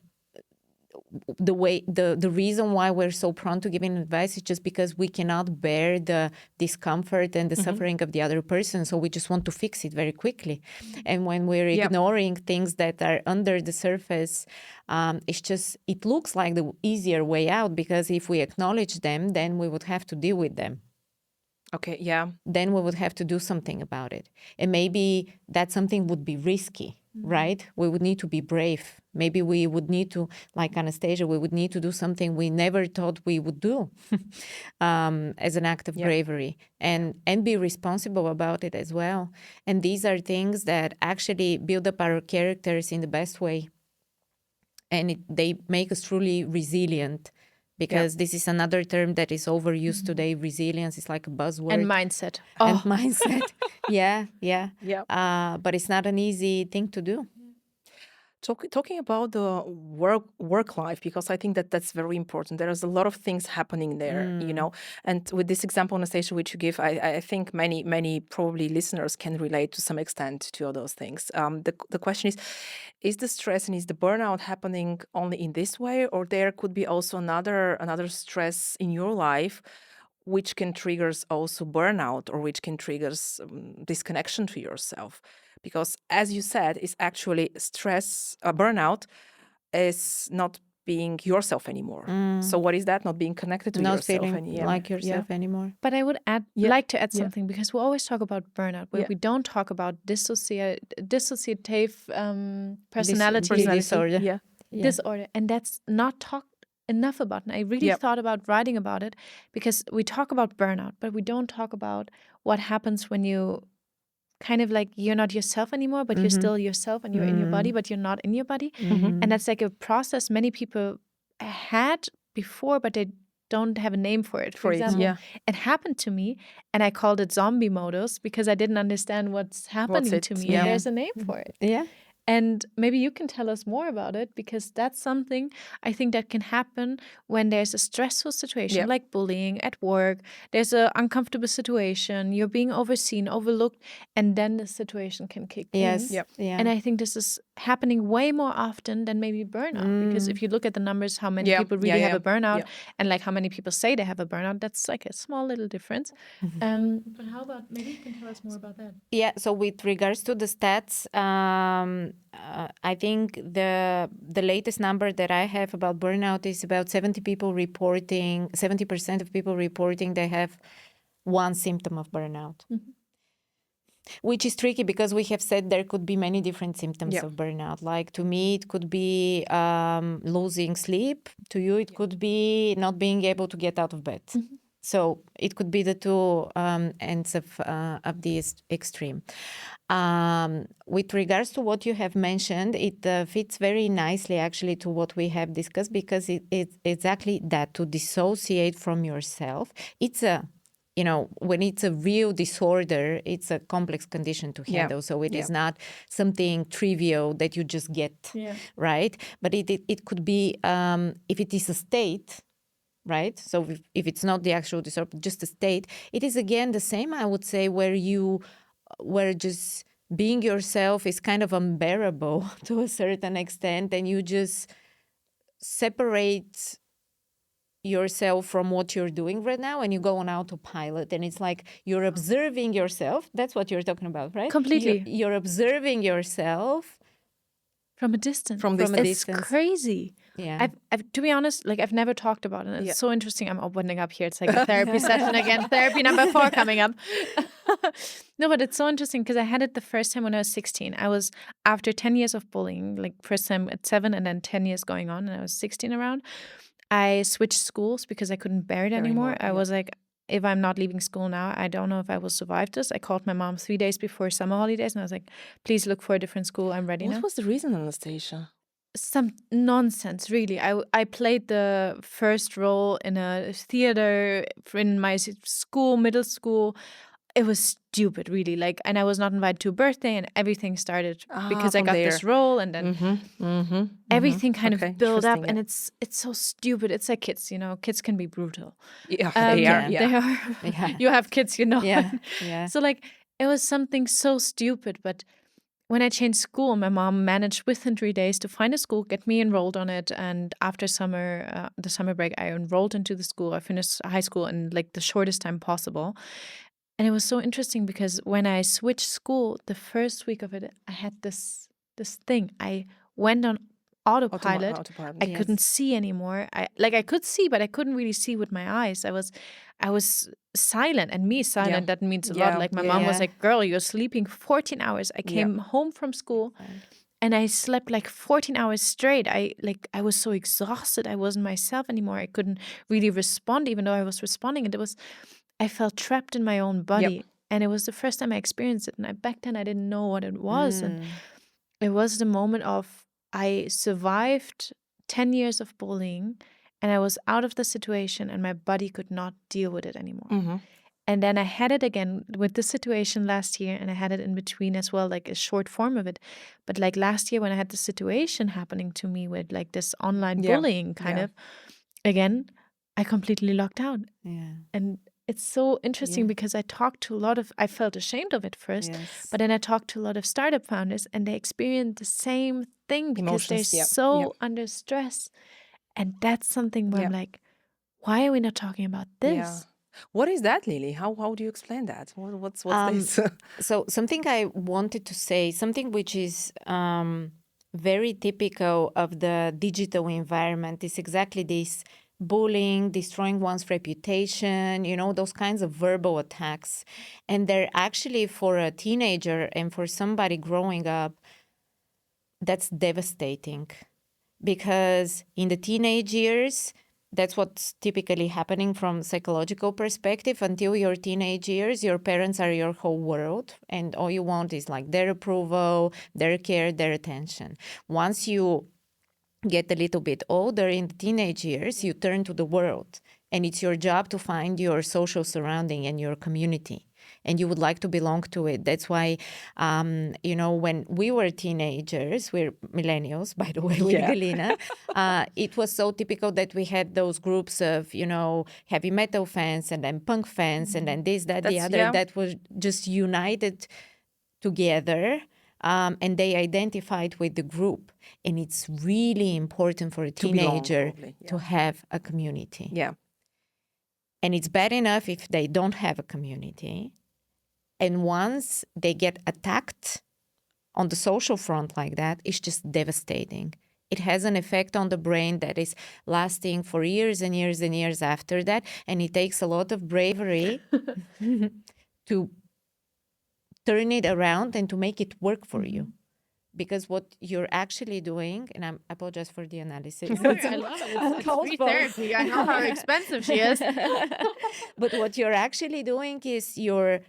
the reason why we're so prone to giving advice is just because we cannot bear the discomfort and the suffering of the other person. So we just want to fix it very quickly. And when we're ignoring things that are under the surface, it looks like the easier way out, because if we acknowledge them, then we would have to deal with them. Okay, yeah. Then we would have to do something about it. And maybe that something would be risky, right? We would need to be brave. Maybe we would need to, like Anastasia, we would need to do something we never thought we would do as an act of bravery, and be responsible about it as well. And these are things that actually build up our characters in the best way. And they make us truly resilient. Because this is another term that is overused today. Resilience is like a buzzword. And mindset. And mindset. Yeah. But it's not an easy thing to do. Talking about the work life, because I think that's very important. There is a lot of things happening there, And with this example, Anastasia, which you give, I think many probably listeners can relate to some extent to all those things. The question is the stress and is the burnout happening only in this way, or there could be also another stress in your life which can triggers also burnout, or which can triggers disconnection to yourself? Because as you said, it's actually stress, burnout is not being yourself anymore. So what is that? Not being connected to not yourself feeling like yourself anymore. But I would like to add something, because we always talk about burnout, where we don't talk about dissociative personality disorder. Disorder. And that's not talked enough about. And I really thought about writing about it, because we talk about burnout, but we don't talk about what happens when you kind of like, you're not yourself anymore, but you're still yourself, and you're in your body, but you're not in your body. And that's like a process many people had before, but they don't have a name for it. For example, it happened to me, and I called it zombie modus, because I didn't understand what's happening to me. And there's a name for it. Yeah. And maybe you can tell us more about it, because that's something I think that can happen when there's a stressful situation, Yeah. like bullying at work. There's an uncomfortable situation, you're being overseen, overlooked, and then the situation can kick Yes. in. Yep. Yeah. And I think this is happening way more often than maybe burnout. Because if you look at the numbers, how many people really have a burnout, and like how many people say they have a burnout, that's like a small little difference. But how about, maybe you can tell us more about that? Yeah, so with regards to the stats, I think the latest number that I have about burnout is about 70% of people reporting they have one symptom of burnout. Which is tricky, because we have said there could be many different symptoms of burnout. Like, to me, it could be losing sleep. To you, it could be not being able to get out of bed. So it could be the two ends of the extreme. With regards to what you have mentioned, it fits very nicely actually to what we have discussed, because it's exactly that, to dissociate from yourself. It's when it's a real disorder, it's a complex condition to handle. So it is not something trivial that you just get, right? But it could be, if it is a state, right? So if it's not the actual disorder, just a state, it is again the same, I would say, where just being yourself is kind of unbearable to a certain extent, and you just separate yourself from what you're doing right now, and you go on autopilot, and it's like you're observing yourself. That's what you're talking about, right? Completely. You're observing yourself from a distance. From a It's distance. crazy. Yeah. I've to be honest, like, I've never talked about it. It's so interesting. I'm opening up here. It's like a therapy session again. Therapy number 4 coming up. No, but it's so interesting, because I had it the first time when I was 16. I was, after 10 years of bullying, like first time at 7 and then 10 years going on, and I was 16 around. I switched schools because I couldn't bear it anymore. I was like, if I'm not leaving school now, I don't know if I will survive this. I called my mom 3 days before summer holidays, and I was like, please look for a different school. I'm ready now. What was the reason, Anastasia? Some nonsense, really. I played the first role in a theater in my school, middle school. It was stupid, really. Like, and I was not invited to a birthday, and everything started because I got this role, and then everything kind of built up, and it's so stupid. It's like kids, kids can be brutal. Yeah, they are. They are. You have kids, Yeah. So like, it was something so stupid, but when I changed school, my mom managed within 3 days to find a school, get me enrolled on it. And after summer, the summer break, I enrolled into the school. I finished high school in like the shortest time possible. And it was so interesting, because when I switched school, the first week of it, I had this thing. I went on autopilot. I couldn't see anymore. I could see, but I couldn't really see with my eyes. I was silent, and me silent, that means a lot. Like, my mom was like, girl, you're sleeping 14 hours. I came home from school and I slept like 14 hours straight. I was so exhausted. I wasn't myself anymore. I couldn't really respond, even though I was responding. And I felt trapped in my own body. And it was the first time I experienced it. And back then I didn't know what it was. And it was the moment of, I survived 10 years of bullying, and I was out of the situation, and my body could not deal with it anymore. And then I had it again with the situation last year, and I had it in between as well, like a short form of it. But like last year, when I had the situation happening to me with like this online bullying kind of, again, I completely locked out. And it's so interesting because I felt ashamed of it first, but then I talked to a lot of startup founders, and they experience the same thing because they're so under stress. And that's something where I'm like, why are we not talking about this? What is that, Lily? How do you explain that? What's this? So something I wanted to say, something which is very typical of the digital environment, is exactly this: bullying, destroying one's reputation, those kinds of verbal attacks. And they're actually, for a teenager and for somebody growing up, that's devastating. Because in the teenage years, that's what's typically happening from psychological perspective. Until your teenage years, your parents are your whole world, and all you want is like their approval, their care, their attention. Once you get a little bit older, in the teenage years, you turn to the world, and it's your job to find your social surrounding and your community. and you would like to belong to it. That's why, when we were teenagers, we're millennials, by the way, with Galina, it was so typical that we had those groups of, heavy metal fans and then punk fans and then this, that, the other, that was just united together. And they identified with the group. And it's really important for a teenager to have a community. Yeah. And it's bad enough if they don't have a community. And once they get attacked on the social front like that, it's just devastating. It has an effect on the brain that is lasting for years and years and years after that. And it takes a lot of bravery to turn it around and to make it work for you. Because what you're actually doing, and I apologize for the analysis. I love it. It's free therapy. I know how expensive she is. But what you're actually doing is you're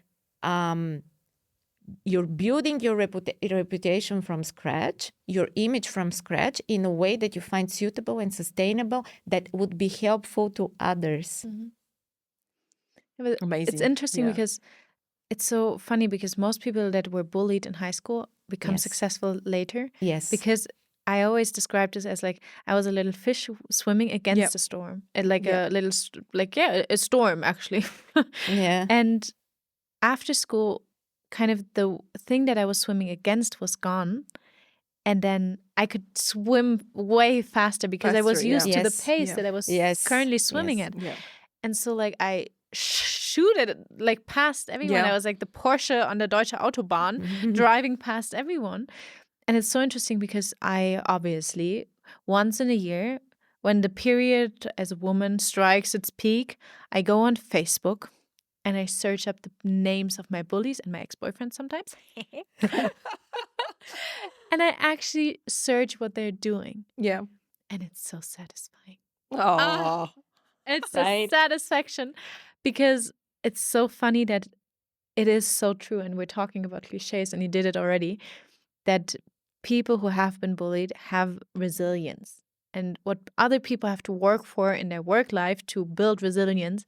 building your reputation from scratch, your image from scratch, in a way that you find suitable and sustainable, that would be helpful to others. Amazing. It's interesting because it's so funny, because most people that were bullied in high school become successful later. Yes. Because I always described this as like I was a little fish swimming against a storm. And like a little, a storm actually. Yeah. And after school, kind of the thing that I was swimming against was gone. And then I could swim way faster because I was used to the pace that I was currently swimming at. Yeah. And so like I shoot it like past everyone. I was like the Porsche on the Deutsche Autobahn driving past everyone. And it's so interesting because I obviously once in a year, when the period as a woman strikes its peak, I go on Facebook and I search up the names of my bullies and my ex-boyfriends sometimes. And I actually search what they're doing. Yeah. And it's so satisfying. Oh, it's a satisfaction. Because it's so funny that it is so true, and we're talking about cliches, and you did it already, that people who have been bullied have resilience. And what other people have to work for in their work life to build resilience,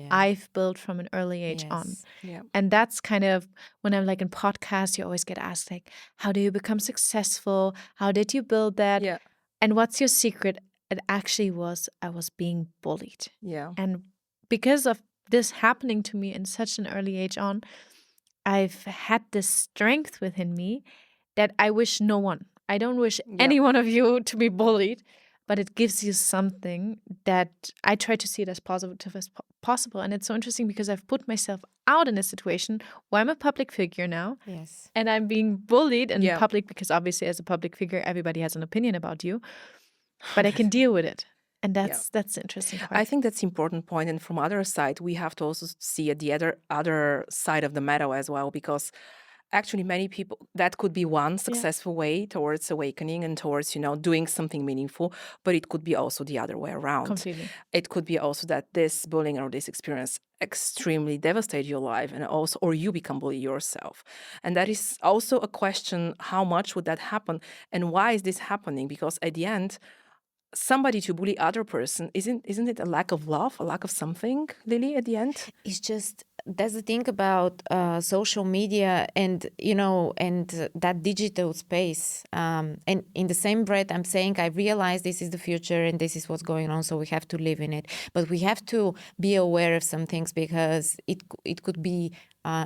I've built from an early age on. Yeah. And that's kind of, when I'm like in podcasts, you always get asked like, how do you become successful? How did you build that? Yeah. And what's your secret? It actually was, I was being bullied. Yeah. And because of this happening to me in such an early age on, I've had this strength within me that I wish no one. I don't wish any one of you to be bullied, but it gives you something that I try to see it as positive as possible. And it's so interesting because I've put myself out in a situation where I'm a public figure now. Yes. And I'm being bullied in public because obviously as a public figure, everybody has an opinion about you. But I can deal with it. And that's the interesting part. I think that's an important point. And from other side, we have to also see at the other side of the medal as well, because actually many people, that could be one successful way towards awakening and towards, doing something meaningful, but it could be also the other way around. Completely. It could be also that this bullying or this experience extremely devastate your life, and also, or you become bully yourself. And that is also a question, how much would that happen? And why is this happening? Because at the end, somebody to bully other person, isn't it a lack of love, a lack of something, Lily, at the end? It's just, that's the thing about social media and, and that digital space. And in the same breath, I'm saying, I realize this is the future and this is what's going on, so we have to live in it. But we have to be aware of some things because it could be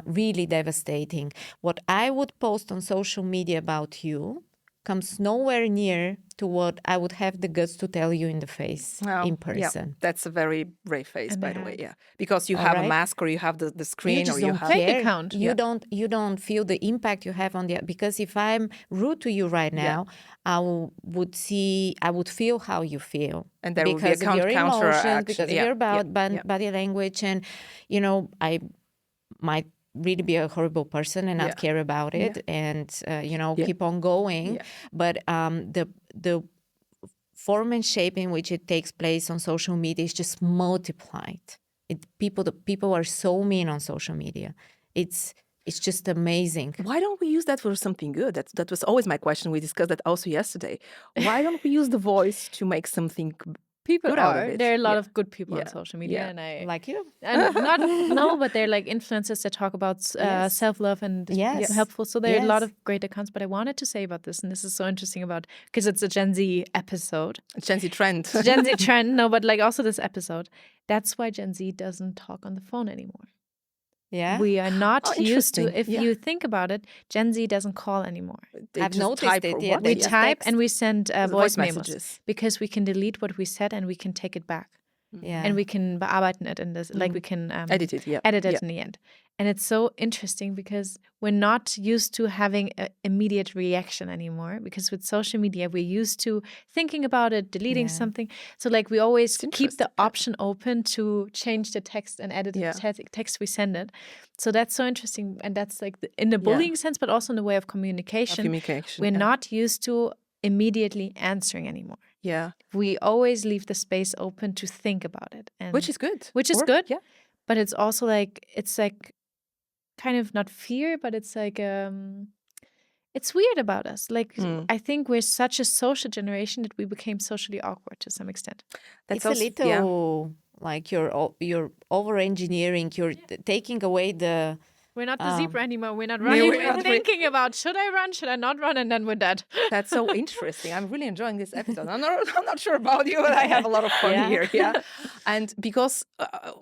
really devastating. What I would post on social media about you comes nowhere near to what I would have the guts to tell you in the face, in person. Yeah, that's a very brave face, by the way. Yeah, because you have a mask, or you have the screen, you or you have fake account. You don't feel the impact you have on the, because if I'm rude to you right now, I would feel how you feel, and there will be a counter emotions, because of your body language, and I might really be a horrible person and not care about it and keep on going. But the form and shape in which it takes place on social media is just multiplied. People are so mean on social media. It's just amazing. Why don't we use that for something good? That was always my question. We discussed that also yesterday. Why don't we use the voice to make something People good out of are. it. There are a lot Yeah. of good people on Yeah. social media, Yeah. and I Like you. and not no, but they're like influencers that talk about Yes. self-love and Yes. helpful. So there are a lot Yes. of great accounts. But I wanted to say about this, and this is so interesting about because it's a Gen Z episode, Gen Z trend. Gen Z trend. No, but like also this episode. That's why Gen Z doesn't talk on the phone anymore. Yeah. We are not Oh, used to. interesting. If Yeah. you think about it, Gen Z doesn't call anymore. They I've just noticed type it, or yeah, what? they We just type text. and we send Voice voice memos messages. because we can delete what we said and we can take it back. Yeah. And we can bearbeiten it in this, like we can Edit it, yeah. edit it Yeah. in the end. And it's so interesting because we're not used to having an immediate reaction anymore. Because with social media, we're used to thinking about it, deleting Yeah. something. So like we always It's keep interesting, the option open to change the text and edit Yeah. the text we send it. So that's so interesting, and that's like in the bullying sense, but also in the way of communication. Communication. We're yeah. not used to immediately answering anymore. Yeah. We always leave the space open to think about it, and Which is good. which is Or- good. Yeah. But it's also like kind of not fear, but it's like it's weird about us. Like I think we're such a social generation that we became socially awkward to some extent. It's also- a little like you're over engineering. You're taking away the. We're not the zebra anymore. We're not we're running. not We're re- thinking about should I run, should I not run, and then we're dead. That's so interesting. I'm really enjoying this episode. I'm not sure about you, but I have a lot of fun Yeah. here. Yeah. And because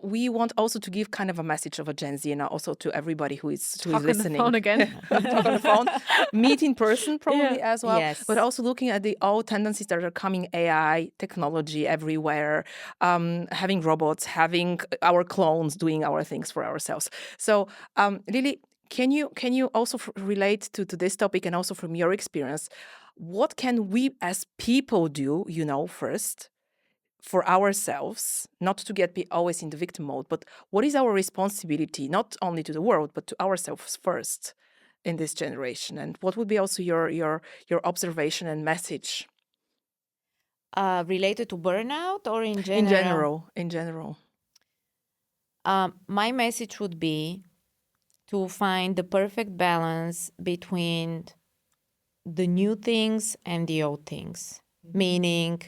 we want also to give kind of a message of a Gen Z and also to everybody who is Talk on the listening. phone again. Talk on the phone. Meet in person probably Yeah. as well. Yes. But also looking at the old tendencies that are coming, AI, technology everywhere, having robots, having our clones doing our things for ourselves. So Lily, can you also relate to this topic and also from your experience, what can we as people do, first for ourselves, not to get always in the victim mode, but what is our responsibility, not only to the world, but to ourselves first in this generation? And what would be also your observation and message? Related to burnout or in general? In general. My message would be to find the perfect balance between the new things and the old things, meaning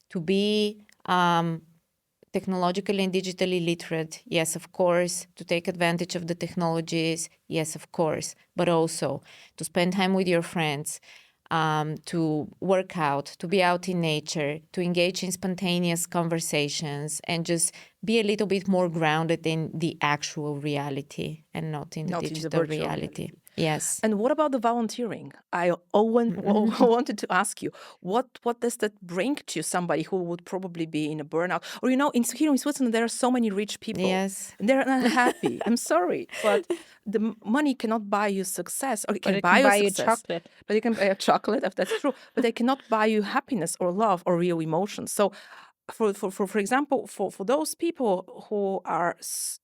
to be technologically and digitally literate, yes, of course, to take advantage of the technologies, yes, of course, but also to spend time with your friends, to work out, to be out in nature, to engage in spontaneous conversations, and just be a little bit more grounded in the actual reality and not in the digital virtual reality. Yes. And what about the volunteering? I wanted to ask you, what does that bring to somebody who would probably be in a burnout? Or, here in Switzerland, there are so many rich people. Yes. And they're unhappy. I'm sorry, but the money cannot buy you success. Or it can buy you success. chocolate. But it can buy you chocolate, if that's true. But they cannot buy you happiness or love or real emotions. So for example, for those people who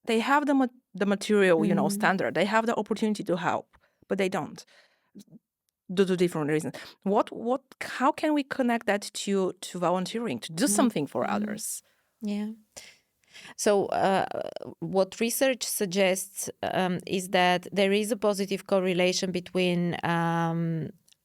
they have the material, standard, they have the opportunity to help, but they don't, due to different reasons. How can we connect that to volunteering, to do something for others? Yeah. So what research suggests is that there is a positive correlation between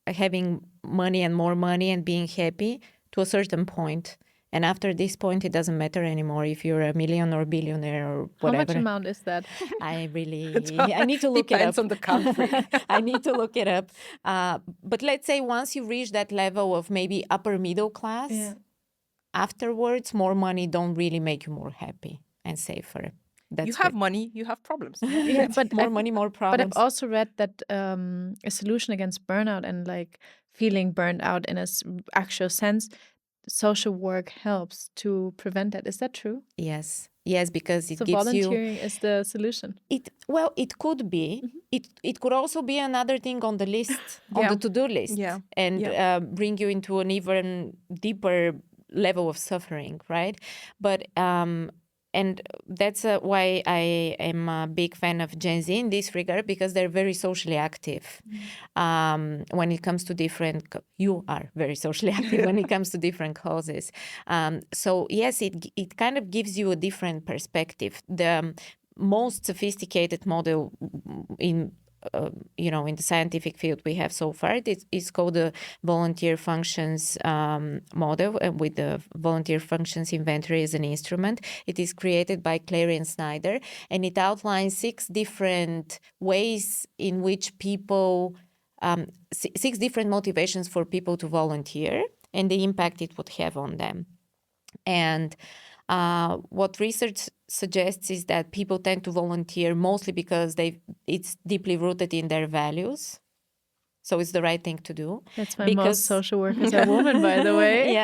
having money and more money and being happy to a certain point. And after this point, it doesn't matter anymore if you're a millionaire or billionaire or whatever. How much amount is that? I need to look it up. Depends on the country. I need to look it up. But let's say once you reach that level of maybe upper middle class, afterwards, more money don't really make you more happy and safer. You have money, you have problems. But more money, more problems. But I've also read that a solution against burnout and like feeling burned out in actual sense, social work helps to prevent that. Is that true? Yes, because it so gives you. Volunteering is the solution. It could be. It could also be another thing on the list, on the to-do list, and bring you into an even deeper level of suffering, right? But and that's why I am a big fan of Gen Z in this regard, because they're very socially active. When it comes to you are very socially active when it comes to different causes. So yes, it kind of gives you a different perspective. The most sophisticated model in the scientific field we have so far. It's called the volunteer functions model, with the volunteer functions inventory as an instrument. It is created by Clary and Snyder, and it outlines 6 different ways in which people, 6 different motivations for people to volunteer and the impact it would have on them. And what research suggests is that people tend to volunteer mostly because it's deeply rooted in their values. So it's the right thing to do. That's why most social workers are women, by the way.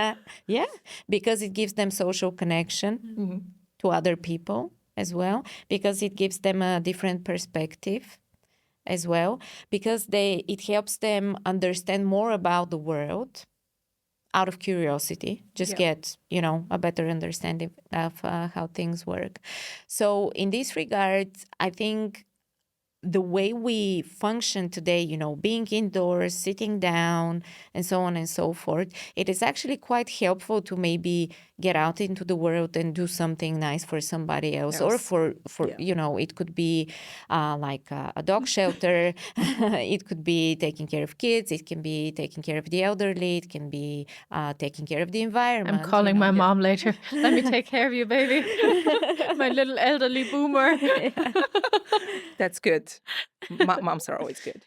Yeah, because it gives them social connection to other people as well, because it gives them a different perspective as well, because it helps them understand more about the world out of curiosity, get, a better understanding of how things work. So in this regard, I think the way we function today, being indoors, sitting down, and so on and so forth, it is actually quite helpful to maybe get out into the world and do something nice for somebody else. Or for it could be like a dog shelter. It could be taking care of kids. It can be taking care of the elderly. It can be taking care of the environment. I'm calling my mom later. Let me take care of you, baby. My little elderly boomer. That's good. Moms are always good,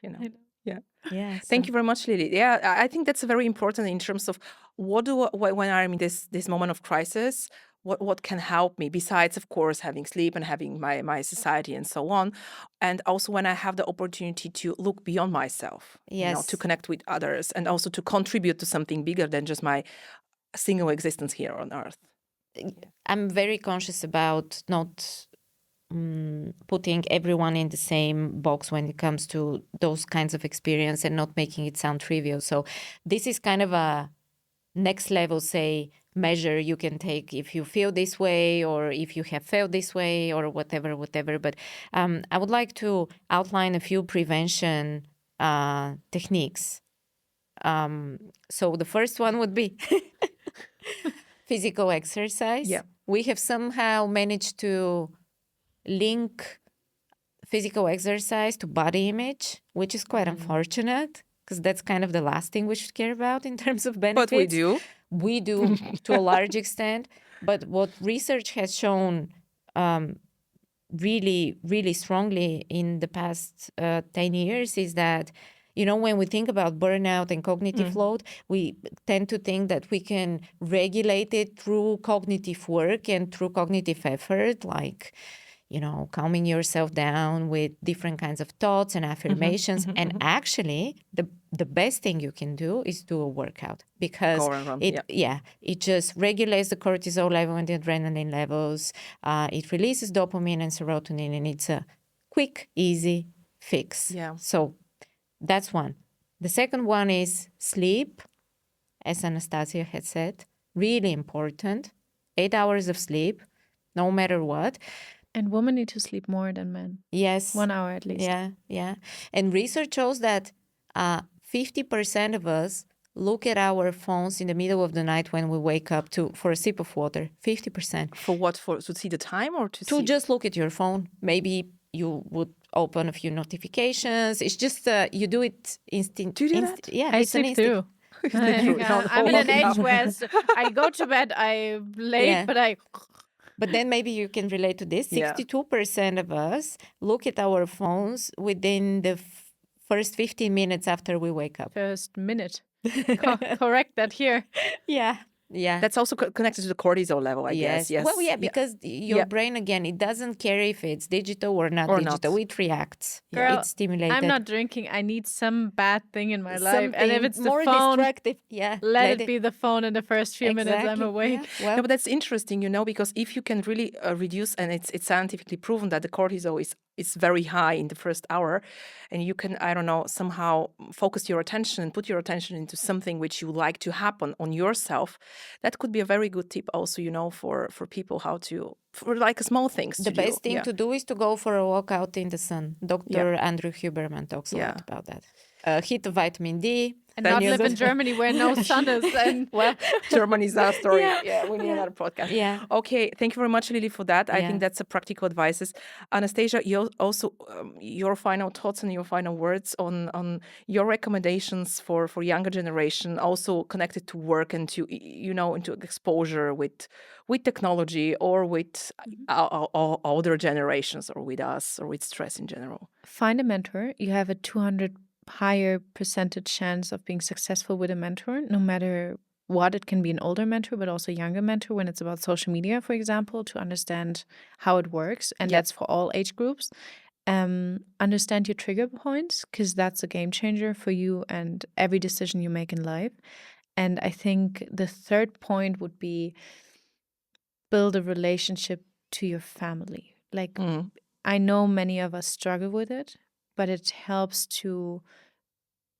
Yeah. Thank you very much, Lily. Yeah, I think that's very important in terms of when I'm in this moment of crisis, what can help me besides, of course, having sleep and having my society and so on. And also when I have the opportunity to look beyond myself, to connect with others and also to contribute to something bigger than just my single existence here on Earth. I'm very conscious about not putting everyone in the same box when it comes to those kinds of experience and not making it sound trivial. So this is kind of a next level, say, measure you can take if you feel this way or if you have felt this way or whatever. But I would like to outline a few prevention techniques. So the first one would be physical exercise. Yeah. We have somehow managed to link physical exercise to body image, which is quite unfortunate because that's kind of the last thing we should care about in terms of benefits. But we do. We do to a large extent. But what research has shown really, really strongly in the past 10 years is that, when we think about burnout and cognitive load, we tend to think that we can regulate it through cognitive work and through cognitive effort, like calming yourself down with different kinds of thoughts and affirmations. And actually, the best thing you can do is do a workout because it just regulates the cortisol level and the adrenaline levels. It releases dopamine and serotonin, and it's a quick, easy fix. Yeah. So that's one. The second one is sleep, as Anastasia had said, really important. 8 hours of sleep, no matter what. And women need to sleep more than men. Yes. 1 hour at least. Yeah. And research shows that 50% of us look at our phones in the middle of the night when we wake up for a sip of water. 50%. For what? To see the time or to see? Just look at your phone. Maybe you would open a few notifications. It's just you do it instant. Do you do that? Yeah, I sleep too. I'm in an age where I go to bed, I'm late, But then maybe you can relate to this. 62% of us look at our phones within the first 15 minutes after we wake up. First minute. Correct that here. Yeah. That's also connected to the cortisol level, I guess. Yes. Well, because your brain, again, it doesn't care if it's digital or not digital. It reacts. Girl, it's stimulated. I'm not drinking. I need some bad thing in my life. And if it's the more phone, destructive, let it be the phone in the first few minutes I'm awake. Yeah. Well, no, but that's interesting, because if you can really reduce, and it's scientifically proven that the cortisol is very high in the first hour, and you can, somehow focus your attention and put your attention into something which you like to happen on yourself, that could be a very good tip also, for people for like small things the best thing to do is to go for a walk out in the sun. Dr. Andrew Huberman talks a lot about that. hit of vitamin D. And not live in Germany where no sun is. And well, Germany's our story. Yeah, we need another podcast. Yeah. Okay, thank you very much, Lily, for that. I think that's a practical advices. Anastasia, you also your final thoughts and your final words on your recommendations for younger generation, also connected to work and to into exposure with technology or with our older generations or with us or with stress in general. Find a mentor. You have a 200 higher percentage chance of being successful with a mentor, no matter what. It can be an older mentor, but also a younger mentor when it's about social media, for example, to understand how it works. And that's for all age groups. Understand your trigger points, because that's a game changer for you and every decision you make in life. And I think the third point would be build a relationship to your family. Like, I know many of us struggle with it, but it helps to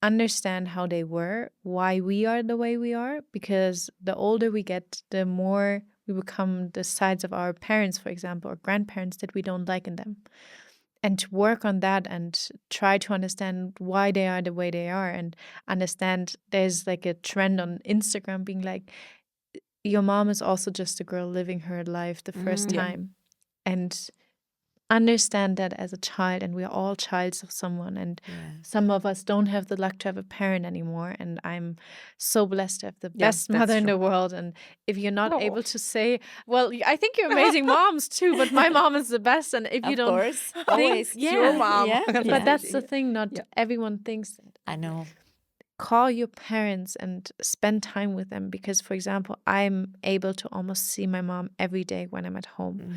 understand how they were, why we are the way we are, because the older we get, the more we become the sides of our parents, for example, or grandparents that we don't like in them. And to work on that and try to understand why they are the way they are, and understand there's like a trend on Instagram being like, your mom is also just a girl living her life the first time. And understand that as a child, and we're all childs of someone, and some of us don't have the luck to have a parent anymore, and I'm so blessed to have the best mother in the world. And if you're not able to say, well, I think you're amazing moms too, but my mom is the best, and if you don't always your mom, but that's the thing, not everyone thinks that. I know. Call your parents and spend time with them, because, for example, I'm able to almost see my mom every day when I'm at home.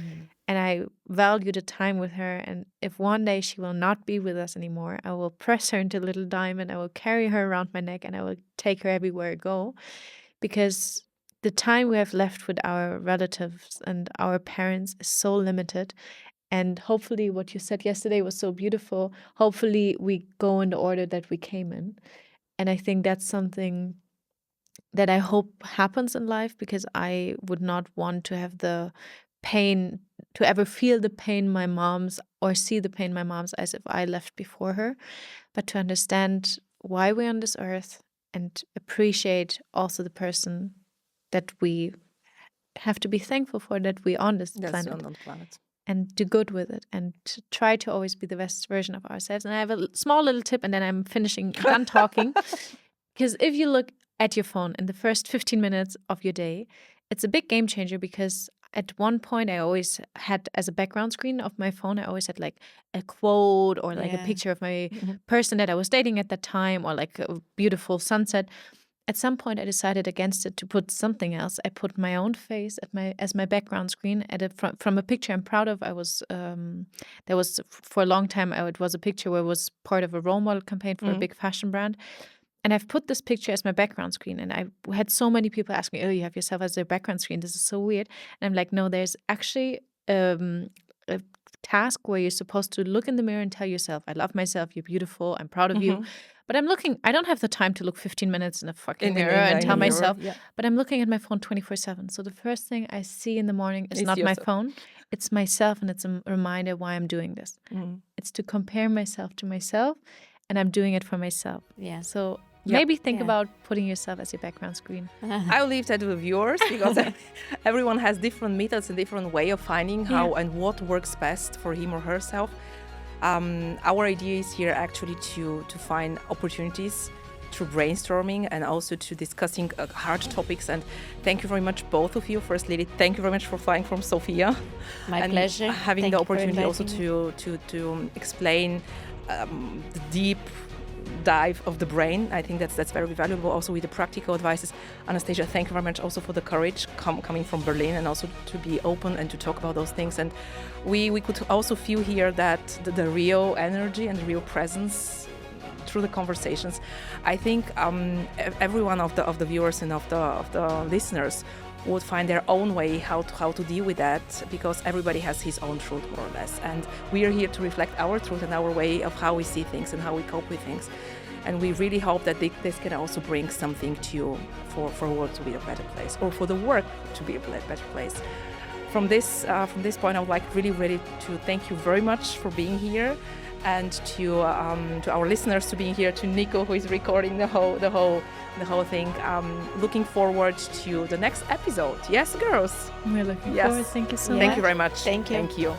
And I value the time with her. And if one day she will not be with us anymore, I will press her into a little diamond. I will carry her around my neck, and I will take her everywhere I go. Because the time we have left with our relatives and our parents is so limited. And hopefully what you said yesterday was so beautiful. Hopefully we go in the order that we came in. And I think that's something that I hope happens in life, because I would not want to have the pain, to ever feel the pain my mom's, or see the pain my mom's as if I left before her, but to understand why we're on this earth and appreciate also the person that we have to be thankful for, that we're on this planet. And do good with it, and to try to always be the best version of ourselves. And I have a small little tip, and then I'm done talking. Because if you look at your phone in the first 15 minutes of your day, it's a big game changer, because at one point I always had, as a background screen of my phone, I always had like a quote or like a picture of my person that I was dating at that time, or like a beautiful sunset. At some point, I decided against it to put something else. I put my own face as my background screen from a picture I'm proud of. I was there was for a long time. It was a picture where I was part of a role model campaign for a big fashion brand, and I've put this picture as my background screen. And I had so many people ask me, "Oh, you have yourself as your background screen? This is so weird." And I'm like, "No, there's actually a task where you're supposed to look in the mirror and tell yourself, I love myself, you're beautiful, I'm proud of you." But I don't have the time to look 15 minutes in a fucking mirror and tell myself, but I'm looking at my phone 24/7. So the first thing I see in the morning is not my phone, it's myself, and it's a reminder why I'm doing this. It's to compare myself to myself, and I'm doing it for myself. So maybe think about putting yourself as your background screen. I'll leave that with viewers, because everyone has different methods and different way of finding how and what works best for him or herself. Our idea is here actually to find opportunities through brainstorming and also to discussing hard topics. And thank you very much, both of you. First, Lily, thank you very much for flying from Sofia. My pleasure. Having the opportunity also to explain the deep dive of the brain. I think that's very valuable, also with the practical advices. Anastasia, thank you very much also for the courage coming from Berlin, and also to be open and to talk about those things. And we could also feel here that the real energy and the real presence through the conversations. I think every one of the viewers and of the listeners would find their own way how to deal with that, because everybody has his own truth, more or less. And we are here to reflect our truth and our way of how we see things and how we cope with things. And we really hope that this can also bring something to you for a world to be a better place, or for the work to be a better place. from this point, I would like really to thank you very much for being here, and to our listeners to being here, to Nico, who is recording the whole thing. Looking forward to the next episode. Yes, girls. We're looking forward. Thank you so much. Thank you very much. Thank you. Thank you.